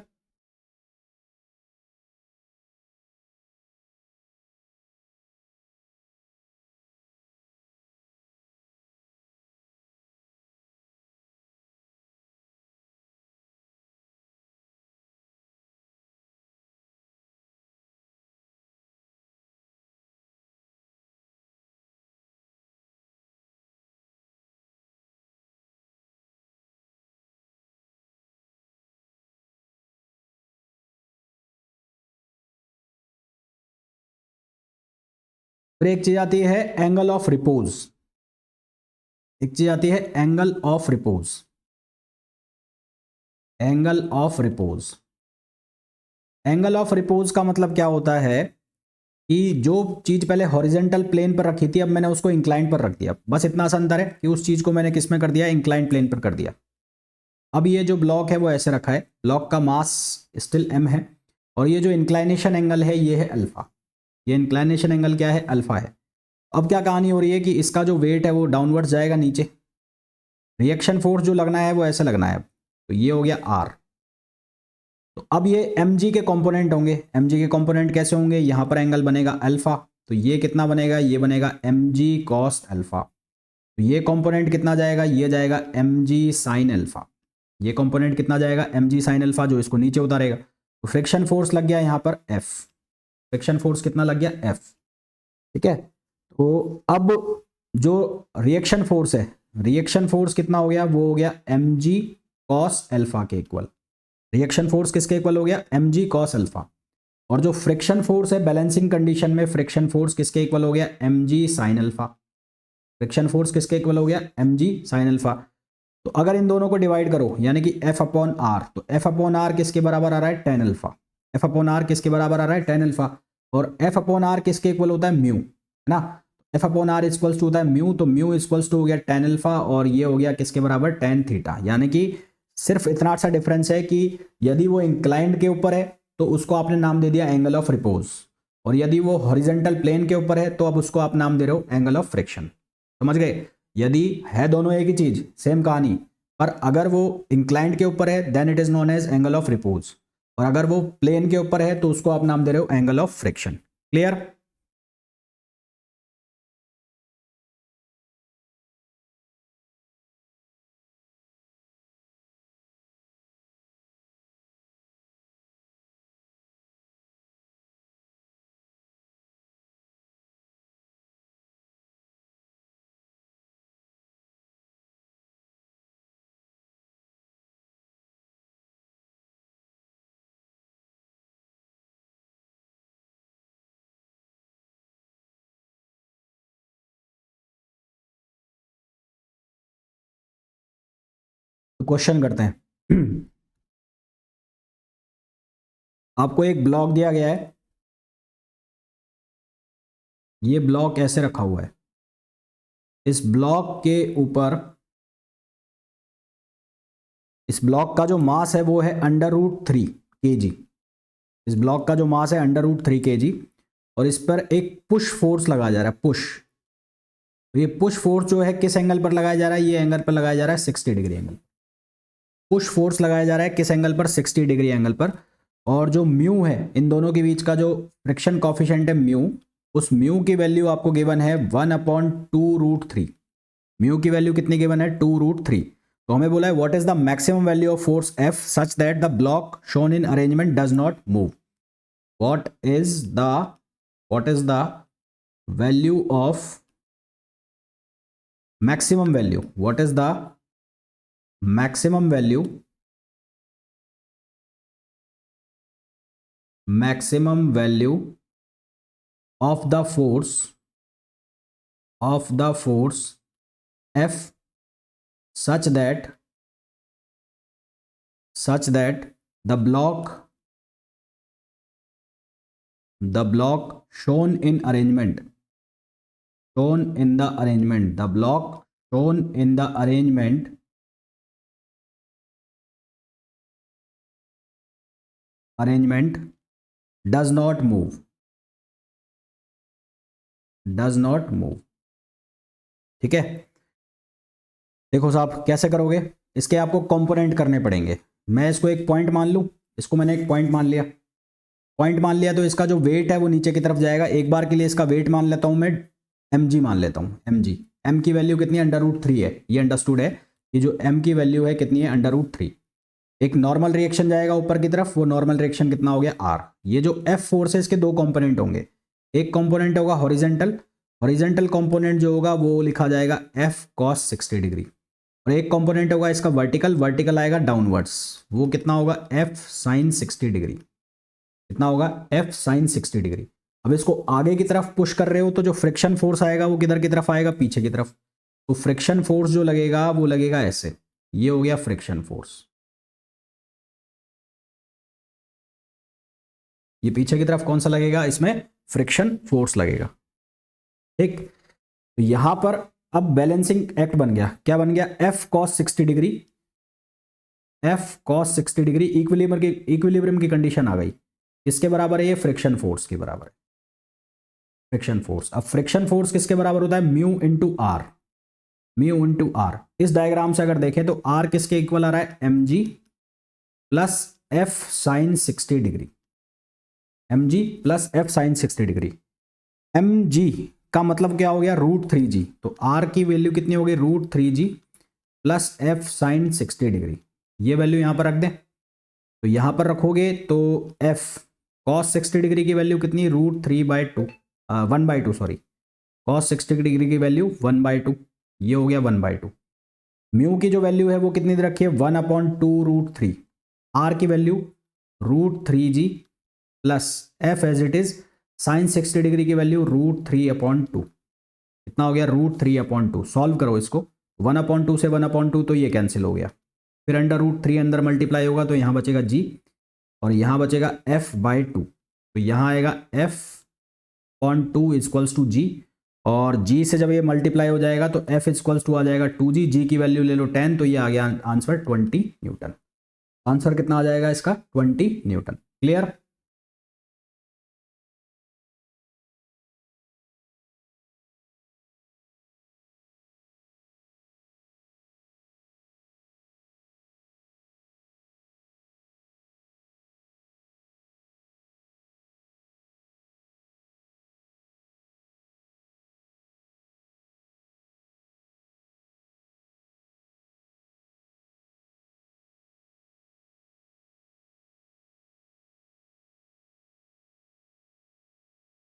फिर एक चीज आती है एंगल ऑफ रिपोज, एक चीज आती है angle of repose. Angle of repose, angle of repose का मतलब क्या होता है कि जो चीज पहले हॉरिजेंटल प्लेन पर रखी थी अब मैंने उसको इंक्लाइन पर रख दिया। बस इतना सा अंतर है कि उस चीज को मैंने किस में कर दिया, इंक्लाइन प्लेन पर कर दिया। अब ये जो ब्लॉक है वो ऐसे रखा है, ब्लॉक का मास स्टिल m है, और ये जो इंक्लाइनेशन एंगल है ये है अल्फा। ये इंक्लाइनेशन एंगल क्या है, अल्फा है। अब क्या कहानी हो रही है कि इसका जो वेट है वो डाउनवर्ड्स जाएगा नीचे, रिएक्शन फोर्स जो लगना है वो ऐसे लगना है, तो ये हो गया R। तो अब ये mg के कंपोनेंट होंगे, mg के कंपोनेंट कैसे होंगे, यहां पर एंगल बनेगा अल्फा, तो ये कितना बनेगा, ये बनेगा mg cos अल्फा। तो ये कंपोनेंट कितना जाएगा, ये जाएगा mg sin अल्फा। ये कंपोनेंट कितना जाएगा, mg sin अल्फा, जो इसको नीचे उतारेगा। तो फ्रिक्शन फोर्स लग गया यहां पर F, फ्रिक्शन फोर्स कितना लग गया F। ठीक है, तो अब जो रिएक्शन फोर्स है, रिएक्शन फोर्स कितना हो गया, वो हो गया mg cos अल्फा के इक्वल। रिएक्शन फोर्स किसके इक्वल हो गया, mg cos अल्फा। और जो फ्रिक्शन फोर्स है बैलेंसिंग कंडीशन में, फ्रिक्शन फोर्स किसके इक्वल हो गया, mg sin alpha. Friction force किसके इक्वल हो गया, mg sin अल्फा। तो अगर इन दोनों को डिवाइड करो यानी कि F अपॉन आर, तो F अपॉन आर किसके बराबर आ रहा है, tan alpha. F upon R किसके बराबर आ रहा है, tan अल्फा। और F अपॉन आर किसके इक्वल होता है, म्यू, है ना। F upon R equals to होता है म्यू, तो म्यू इक्वल्स टू हो गया tan अल्फा, और ये हो गया किसके बराबर, tan थीटा। यानी कि सिर्फ इतना सा डिफरेंस है कि यदि वो इंक्लाइंड के ऊपर है तो उसको आपने नाम दे दिया एंगल ऑफ रिपोज, और यदि वो हॉरिजेंटल प्लेन के ऊपर है तो अब उसको आप नाम दे रहे हो एंगल ऑफ फ्रिक्शन। समझ गए, यदि है दोनों एक ही चीज, सेम कहानी, पर अगर वो इंक्लाइंड के ऊपर है then it is known as angle of repose, और अगर वो प्लेन के ऊपर है तो उसको आप नाम दे रहे हो एंगल ऑफ फ्रिक्शन। क्लियर। तो क्वेश्चन करते हैं। आपको एक ब्लॉक दिया गया है, ये ब्लॉक ऐसे रखा हुआ है, इस ब्लॉक के ऊपर, इस ब्लॉक का जो मास है वो है √3 kg। इस ब्लॉक का जो मास है √3 kg, और इस पर एक पुश फोर्स लगाया जा रहा है, पुश। तो ये पुश फोर्स जो है किस एंगल पर लगाया जा रहा है, ये एंगल पर लगाया जा रहा है 60 डिग्री एंगल। पुश फोर्स लगाया जा रहा है किस एंगल पर, 60 डिग्री एंगल पर। और जो म्यू है, इन दोनों के बीच का जो फ्रिक्शन कॉफिशिएंट है म्यू, उस म्यू की वैल्यू आपको गिवन है 1/2√3। म्यू की वैल्यू कितनी गिवन है, 2√3। तो हमें बोला है what is the maximum value of force F such that the block shown in arrangement does not move. What is the value of maximum value, what is the maximum value, maximum value of the force F such that the block shown in arrangement, the block shown in the arrangement does not move, ठीक है। देखो साहब कैसे करोगे, इसके आपको कंपोनेंट करने पड़ेंगे। मैं इसको एक पॉइंट मान लूं, इसको मैंने एक पॉइंट मान लिया, तो इसका जो वेट है वो नीचे की तरफ जाएगा। एक बार के लिए इसका वेट मान लेता हूं मैं, mg मान लेता हूं, mg। m की वैल्यू कितनी है, √3 है, ये अंडरस्टूड है कि जो m की वैल्यू है कितनी है, √3। एक नॉर्मल रिएक्शन जाएगा ऊपर की तरफ, वो नॉर्मल रिएक्शन कितना हो गया, r। ये जो F फोर्स है इसके दो कंपोनेंट होंगे, एक कंपोनेंट होगा हॉरिजेंटल कंपोनेंट जो होगा वो लिखा जाएगा F cos 60 डिग्री, और एक कंपोनेंट होगा इसका वर्टिकल आएगा डाउनवर्ड्स, वो कितना होगा, F sin 60 डिग्री। कितना होगा, F sin 60 डिग्री। अब इसको आगे की तरफ पुश कर रहे हो तो जो फ्रिक्शन फोर्स आएगा वो किधर की तरफ आएगा, पीछे की तरफ। तो फ्रिक्शन फोर्स जो लगेगा वो लगेगा ऐसे, ये हो गया फ्रिक्शन फोर्स। ये पीछे की तरफ कौन सा लगेगा, इसमें फ्रिक्शन फोर्स लगेगा, ठीक। तो यहां पर अब बैलेंसिंग एक्ट बन गया, क्या बन गया, F cos 60 degree, F cos 60 degree equilibrium की कंडीशन आ गई। किसके बराबर है, ये फ्रिक्शन फोर्स के बराबर है, फ्रिक्शन फोर्स। अब फ्रिक्शन फोर्स किसके बराबर होता है, mu into R. Mu into R. इस डायग्राम से अगर देखें तो आर किसके इक्वल आ रहा है, M G plus F sine 60 degree, M G plus F sine 60 degree. M G का मतलब क्या हो गया, √3g। तो आर की वैल्यू कितनी हो गई, √3g plus F sine 60 degree. ये वैल्यू यहां पर रख दें, तो यहां पर रखोगे तो एफ कॉस 60 डिग्री की वैल्यू कितनी, √3/2 1/2 सॉरी, कॉस 60 डिग्री की वैल्यू 1/2, ये हो गया 1/2। म्यू की जो वैल्यू है वो कितनी दे रखी है, 1/2 √3। आर की value √3g plus F as it is sine 60 degree की वैल्यू √3/2। कितना हो गया, √3/2। सॉल्व करो इसको, 1/2 से 1/2 तो ये कैंसिल हो गया, फिर √3 अंदर मल्टीप्लाई होगा तो यहाँ बचेगा g और यहाँ बचेगा f/2। तो यहाँ आएगा f/2 इक्वल्स टू g, और g से जब ये मल्टीप्लाई हो जाएगा तो f इक्वल्स टू आ जाएगा 2g, g की वैल्यू ले लो 10, तो ये आ गया आंसर 20 न्यूटन। आंसर कितना आ जाएगा इसका, 20 न्यूटन। क्लियर।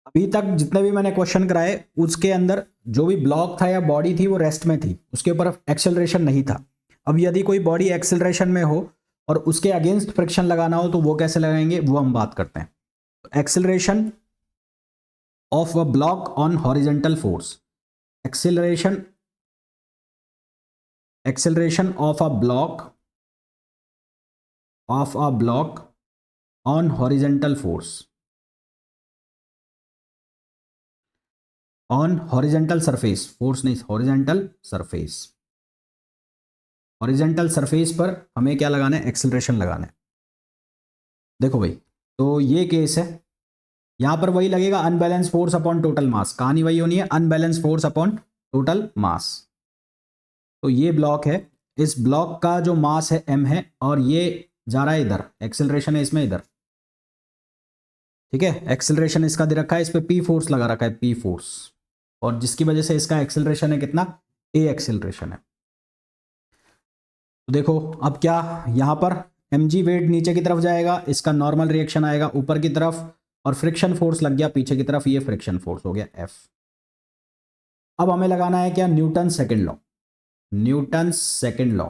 अभी तक जितने भी मैंने क्वेश्चन कराए उसके अंदर जो भी ब्लॉक था या बॉडी थी वो रेस्ट में थी, उसके ऊपर एक्सेलरेशन नहीं था। अब यदि कोई बॉडी एक्सेलरेशन में हो और उसके अगेंस्ट फ्रिक्शन लगाना हो तो वो कैसे लगाएंगे, वो हम बात करते हैं। Acceleration of a block on horizontal force, acceleration of a block on horizontal force, on horizontal surface, force नहीं, हॉरिजेंटल सरफेस। हॉरिजेंटल सरफेस पर हमें क्या लगाना है, एक्सेलरेशन लगाना है। देखो भाई, तो ये केस है, यहां पर वही लगेगा अनबैलेंस फोर्स अपॉन टोटल मास, कहानी वही होनी है, अनबैलेंस फोर्स अपॉन टोटल मास। तो ये ब्लॉक है, इस ब्लॉक का जो मास है m है और ये जा रहा है इधर, एक्सेलरेशन है इसमें इधर, ठीक है। एक्सेलरेशन इसका दे रखा है, इस पे p फोर्स लगा रखा है, p फोर्स, और जिसकी वजह से इसका एक्सेलरेशन है कितना, a एक्सेलरेशन है। तो देखो अब क्या, यहां पर mg वेट नीचे की तरफ जाएगा, इसका नॉर्मल रिएक्शन आएगा ऊपर की तरफ, और फ्रिक्शन फोर्स लग गया पीछे की तरफ, ये फ्रिक्शन फोर्स हो गया F। अब हमें लगाना है क्या, Newton second law. Newton second law,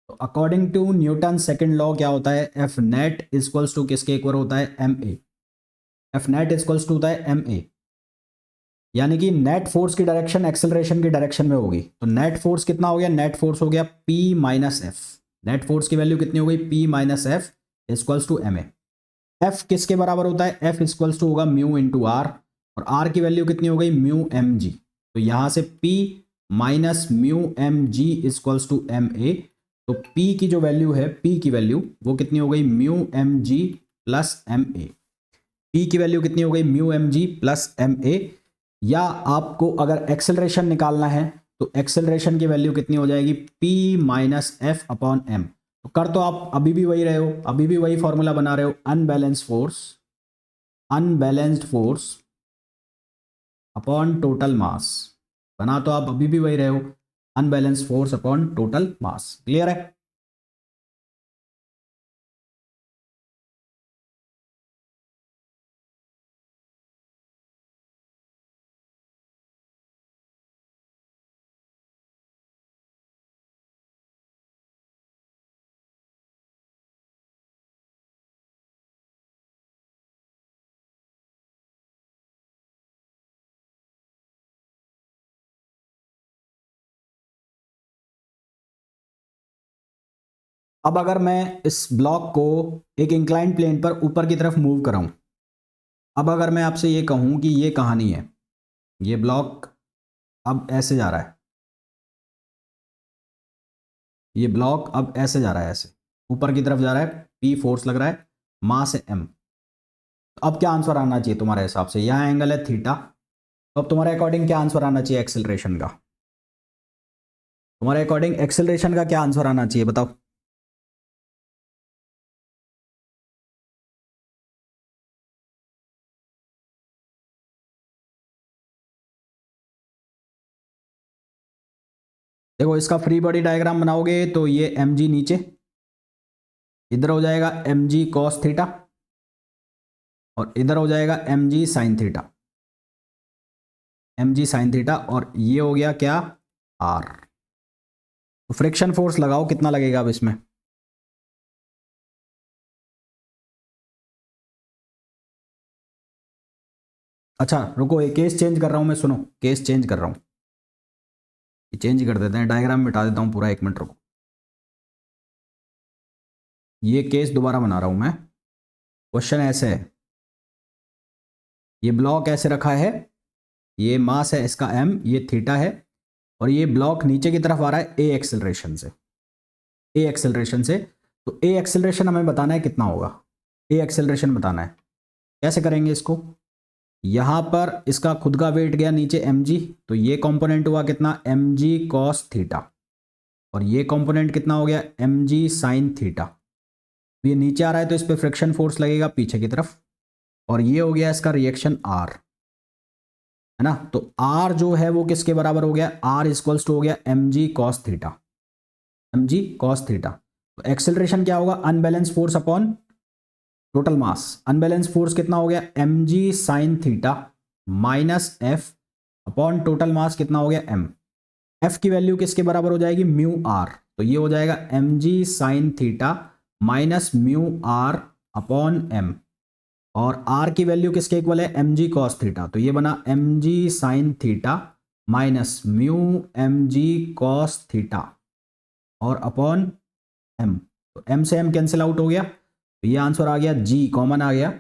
तो according to Newton second law क्या होता है, एफ नेट इक्वल्स टू किसके इक्वल होता है, M A. F net equals to होता है एम ए, यानी कि नेट फोर्स की डायरेक्शन एक्सेलरेशन की डायरेक्शन में होगी। तो नेट फोर्स कितना हो गया, नेट फोर्स हो गया P minus F. Net force की वैल्यू कितनी हो गई, P minus F equals to M A. F किसके बराबर होता है, एफ इक्वल्स टू होगा म्यू इंटू आर, और आर की वैल्यू कितनी हो गई, म्यू एम जी। तो यहां से P minus mu M G equals to M A. तो P की जो वैल्यू है, P की वैल्यू वो कितनी हो गई, mu M G plus M A. P की वैल्यू कितनी हो गई, mu M G plus M A. या आपको अगर एक्सेलरेशन निकालना है तो एक्सेलरेशन की वैल्यू कितनी हो जाएगी, P minus F upon M. तो कर तो आप अभी भी वही रहे हो, अभी भी वही फॉर्मूला बना रहे हो, अनबैलेंस्ड फोर्स अपॉन टोटल मास। बना तो आप अभी भी वही रहे हो, अनबैलेंस्ड फोर्स अपॉन टोटल मास। क्लियर है। अब अगर मैं इस ब्लॉक को एक इंक्लाइंड प्लेन पर ऊपर की तरफ मूव कराऊं, अब अगर मैं आपसे ये कहूं कि ये कहानी है, ये ब्लॉक अब ऐसे जा रहा है, ये ब्लॉक अब ऐसे जा रहा है, ऐसे ऊपर की तरफ जा रहा है, P फोर्स लग रहा है, मास है M। तो अब क्या आंसर आना चाहिए तुम्हारे हिसाब से, यहाँ एंगल है थीटा, तो अब तुम्हारे अकॉर्डिंग क्या आंसर आना चाहिए एक्सेलरेशन का, तुम्हारे अकॉर्डिंग एक्सेलरेशन का क्या आंसर आना चाहिए बताओ। देखो इसका फ्री बॉडी डायग्राम बनाओगे तो ये एम जी नीचे, इधर हो जाएगा एम जी कॉस थीटा, और इधर हो जाएगा M G sine theta, M G sine theta, और ये हो गया क्या, आर। तो फ्रिक्शन फोर्स लगाओ कितना लगेगा अब इसमें। अच्छा रुको, एक केस चेंज कर रहा हूं मैं, सुनो केस चेंज कर रहा हूं, चेंज कर देते हैं, डायग्राम मिटा देता हूं पूरा, एक मिनट रुको। ये केस दोबारा बना रहा हूं मैं। क्वेश्चन ऐसे है, ये ब्लॉक ऐसे रखा है, ये मास है इसका एम, ये थीटा है, और ये ब्लॉक नीचे की तरफ आ रहा है ए एक्सेलरेशन से, ए एक्सेलरेशन से। तो ए एक्सेलरेशन हमें बताना है कितना होगा, ए एक्सेलरेशन बताना है। कैसे करेंगे इसको, यहां पर इसका खुद का वेट गया नीचे एम जी, तो ये कंपोनेंट हुआ कितना, एम जी कॉस थीटा, और ये कंपोनेंट कितना हो गया, एम जी साइन थीटा। ये नीचे आ रहा है तो इस पर फ्रिक्शन फोर्स लगेगा पीछे की तरफ, और ये हो गया इसका रिएक्शन आर, है ना। तो आर जो है वो किसके बराबर हो गया, आर इक्वल्स टू हो गया M G cos theta, M G cos theta. तो एक्सेलरेशन क्या होगा, unbalance force upon total mass. Unbalance force कितना हो गया, M G sine theta minus F upon total mass कितना हो गया, एम। एफ की वैल्यू किसके बराबर हो जाएगी, म्यू आर। तो ये हो जाएगा M G sine theta minus mu R upon M, और आर की वैल्यू किसके इक्वल है, एम जी कॉस थीटा। तो ये बना M G sine theta minus mu M G cos theta और अपॉन एम। तो एम से एम कैंसिल आउट हो गया, तो ये आंसर आ गया, जी कॉमन आ गया,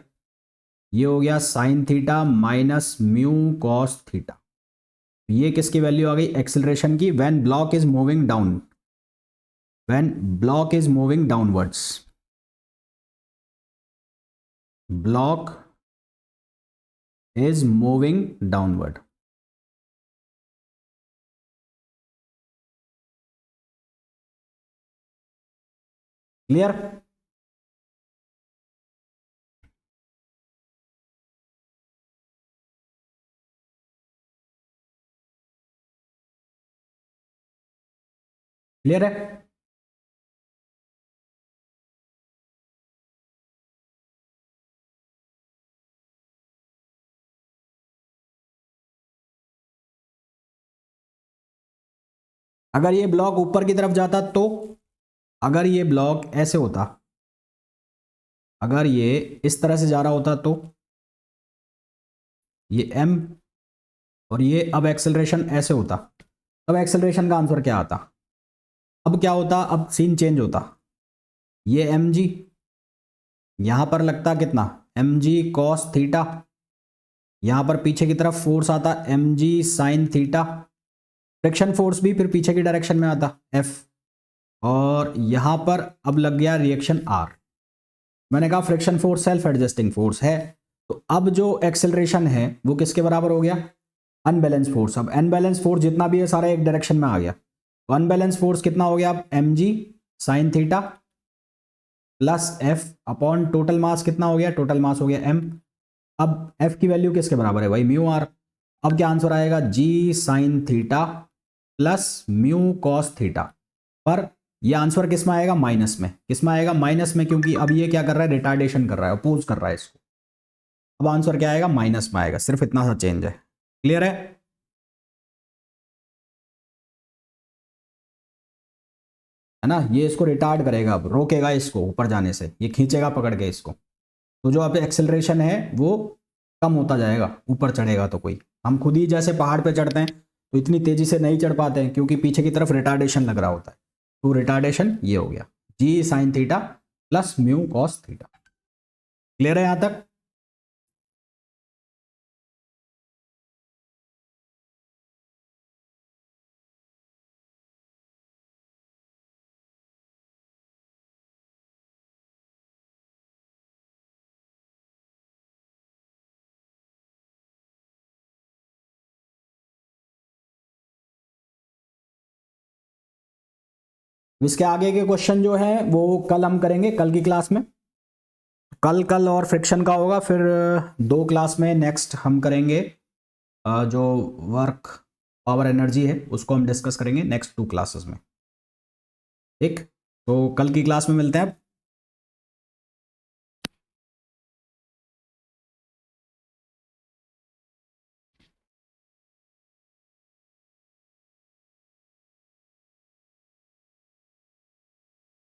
ये हो गया sign theta minus mu cos theta. ये किसकी वैल्यू आ गई, एक्सेलरेशन की, when block is moving down, when block is moving downwards, block is moving downward. Clear. Clear है। अगर ये ब्लॉक ऊपर की तरफ जाता तो, अगर ये ब्लॉक ऐसे होता, अगर ये इस तरह से जा रहा होता तो ये m, और ये अब एक्सेलरेशन ऐसे होता, अब एक्सेलरेशन का आंसर क्या आता, अब क्या होता, अब सीन चेंज होता। ये एम जी यहां पर लगता कितना, एम जी कॉस थीटा, यहां पर पीछे की तरफ फोर्स आता M G sine theta, friction force भी फिर पीछे की डायरेक्शन में आता एफ, और यहां पर अब लग गया रिएक्शन आर। मैंने कहा friction force self adjusting force है, तो अब जो एक्सेलरेशन है वो किसके बराबर हो गया, अनबैलेंस फोर्स। अब अनबैलेंस फोर्स जितना भी है सारा एक डायरेक्शन में आ गया, तो अनबैलेंस फोर्स कितना हो गया, अब M G sine theta plus F upon total mass कितना हो गया, टोटल मास हो गया एम। अब एफ की वैल्यू किसके बराबर है भाई, म्यू आर। अब क्या आंसर आएगा, g sine theta plus mu cos theta, पर ये आंसर किस में आएगा, माइनस में। किस में आएगा, माइनस में, क्योंकि अब ये क्या कर रहा है, रिटार्डेशन कर रहा है, अपोज कर रहा है इसको। अब आंसर क्या आएगा, माइनस में आएगा, सिर्फ इतना सा चेंज है। क्लियर है। है ना, ये इसको रिटार्ड करेगा, अब रोकेगा इसको ऊपर जाने से, ये खींचेगा पकड़ के इसको। तो जो आप एक्सेलरेशन है वो कम होता जाएगा, ऊपर चढ़ेगा तो कोई, हम खुद ही जैसे पहाड़ पे चढ़ते हैं तो इतनी तेजी से नहीं चढ़ पाते हैं, क्योंकि पीछे की तरफ रिटार्डेशन लग रहा होता है। तो रिटार्डेशन ये हो गया, g sine theta plus mu cos theta. Clear है यहां तक। इसके आगे के क्वेश्चन जो है वो कल हम करेंगे, कल की क्लास में। कल और फ्रिक्शन का होगा, फिर 2 क्लास में नेक्स्ट हम करेंगे जो वर्क पावर एनर्जी है उसको हम डिस्कस करेंगे नेक्स्ट 2 क्लासेस में। ठीक, तो कल की क्लास में मिलते हैं।